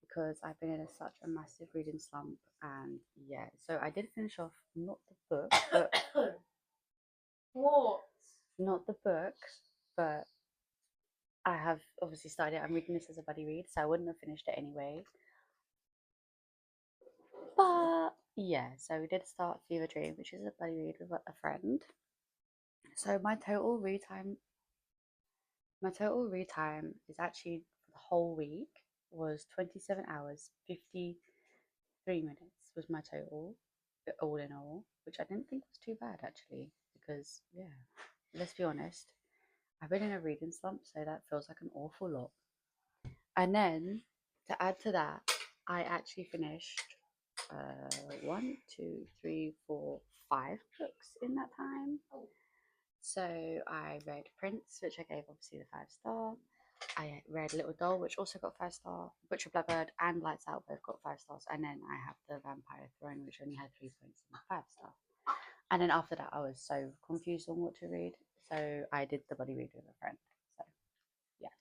because I've been in such a massive reading slump. And yeah, so I did finish off not the book, but what? Not the book, but I have obviously started it. I'm reading this as a buddy read, so I wouldn't have finished it anyway. But yeah, so we did start Fever Dream, which is a buddy read with a friend. So my total read time is actually for the whole week was 27 hours 53 minutes was my total, all in all, which I didn't think was too bad actually, because yeah, let's be honest, I've been in a reading slump, so that feels like an awful lot. And then to add to that, I actually finished one, two, three, four, 5 books in that time. So I read Prince, which I gave obviously the 5 star. I read Little Doll, which also got 5 star. Butcher Blackbird and Lights Out both got 5 stars. And then I have The Vampire Throne, which only had 3 points and 5 star. And then after that, I was so confused on what to read. So I did the buddy read with a friend. So yeah,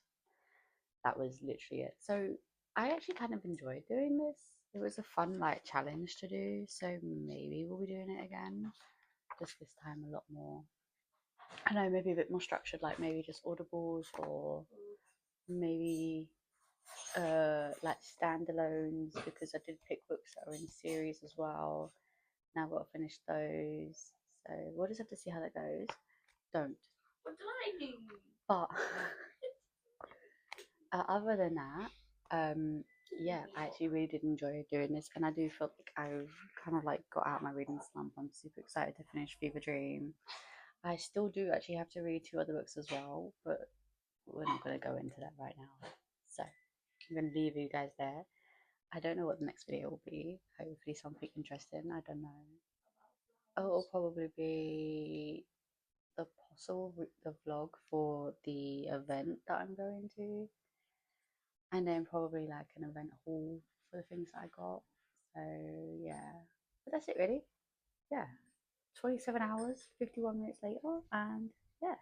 that was literally it. So I actually kind of enjoyed doing this. It was a fun like challenge to do. So maybe we'll be doing it again. Just this time a lot more, I know, maybe a bit more structured, like maybe just audibles or maybe like standalones, because I did pick books that are in series as well. Now I've got to finish those. So we'll just have to see how that goes. Don't. What did I do? But other than that, yeah, I actually really did enjoy doing this, and I do feel like I've kind of like got out my reading slump. I'm super excited to finish Fever Dream. I still do actually have to read 2 other books as well, but we're not going to go into that right now. So I'm going to leave you guys there. I don't know what the next video will be. Hopefully something interesting. I don't know. Oh, it'll probably be the vlog for the event that I'm going to, and then probably like an event haul for the things that I got. So yeah, but that's it really. Yeah, 27 hours, 51 minutes later, and yeah,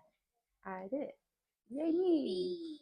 I did it. Yay me!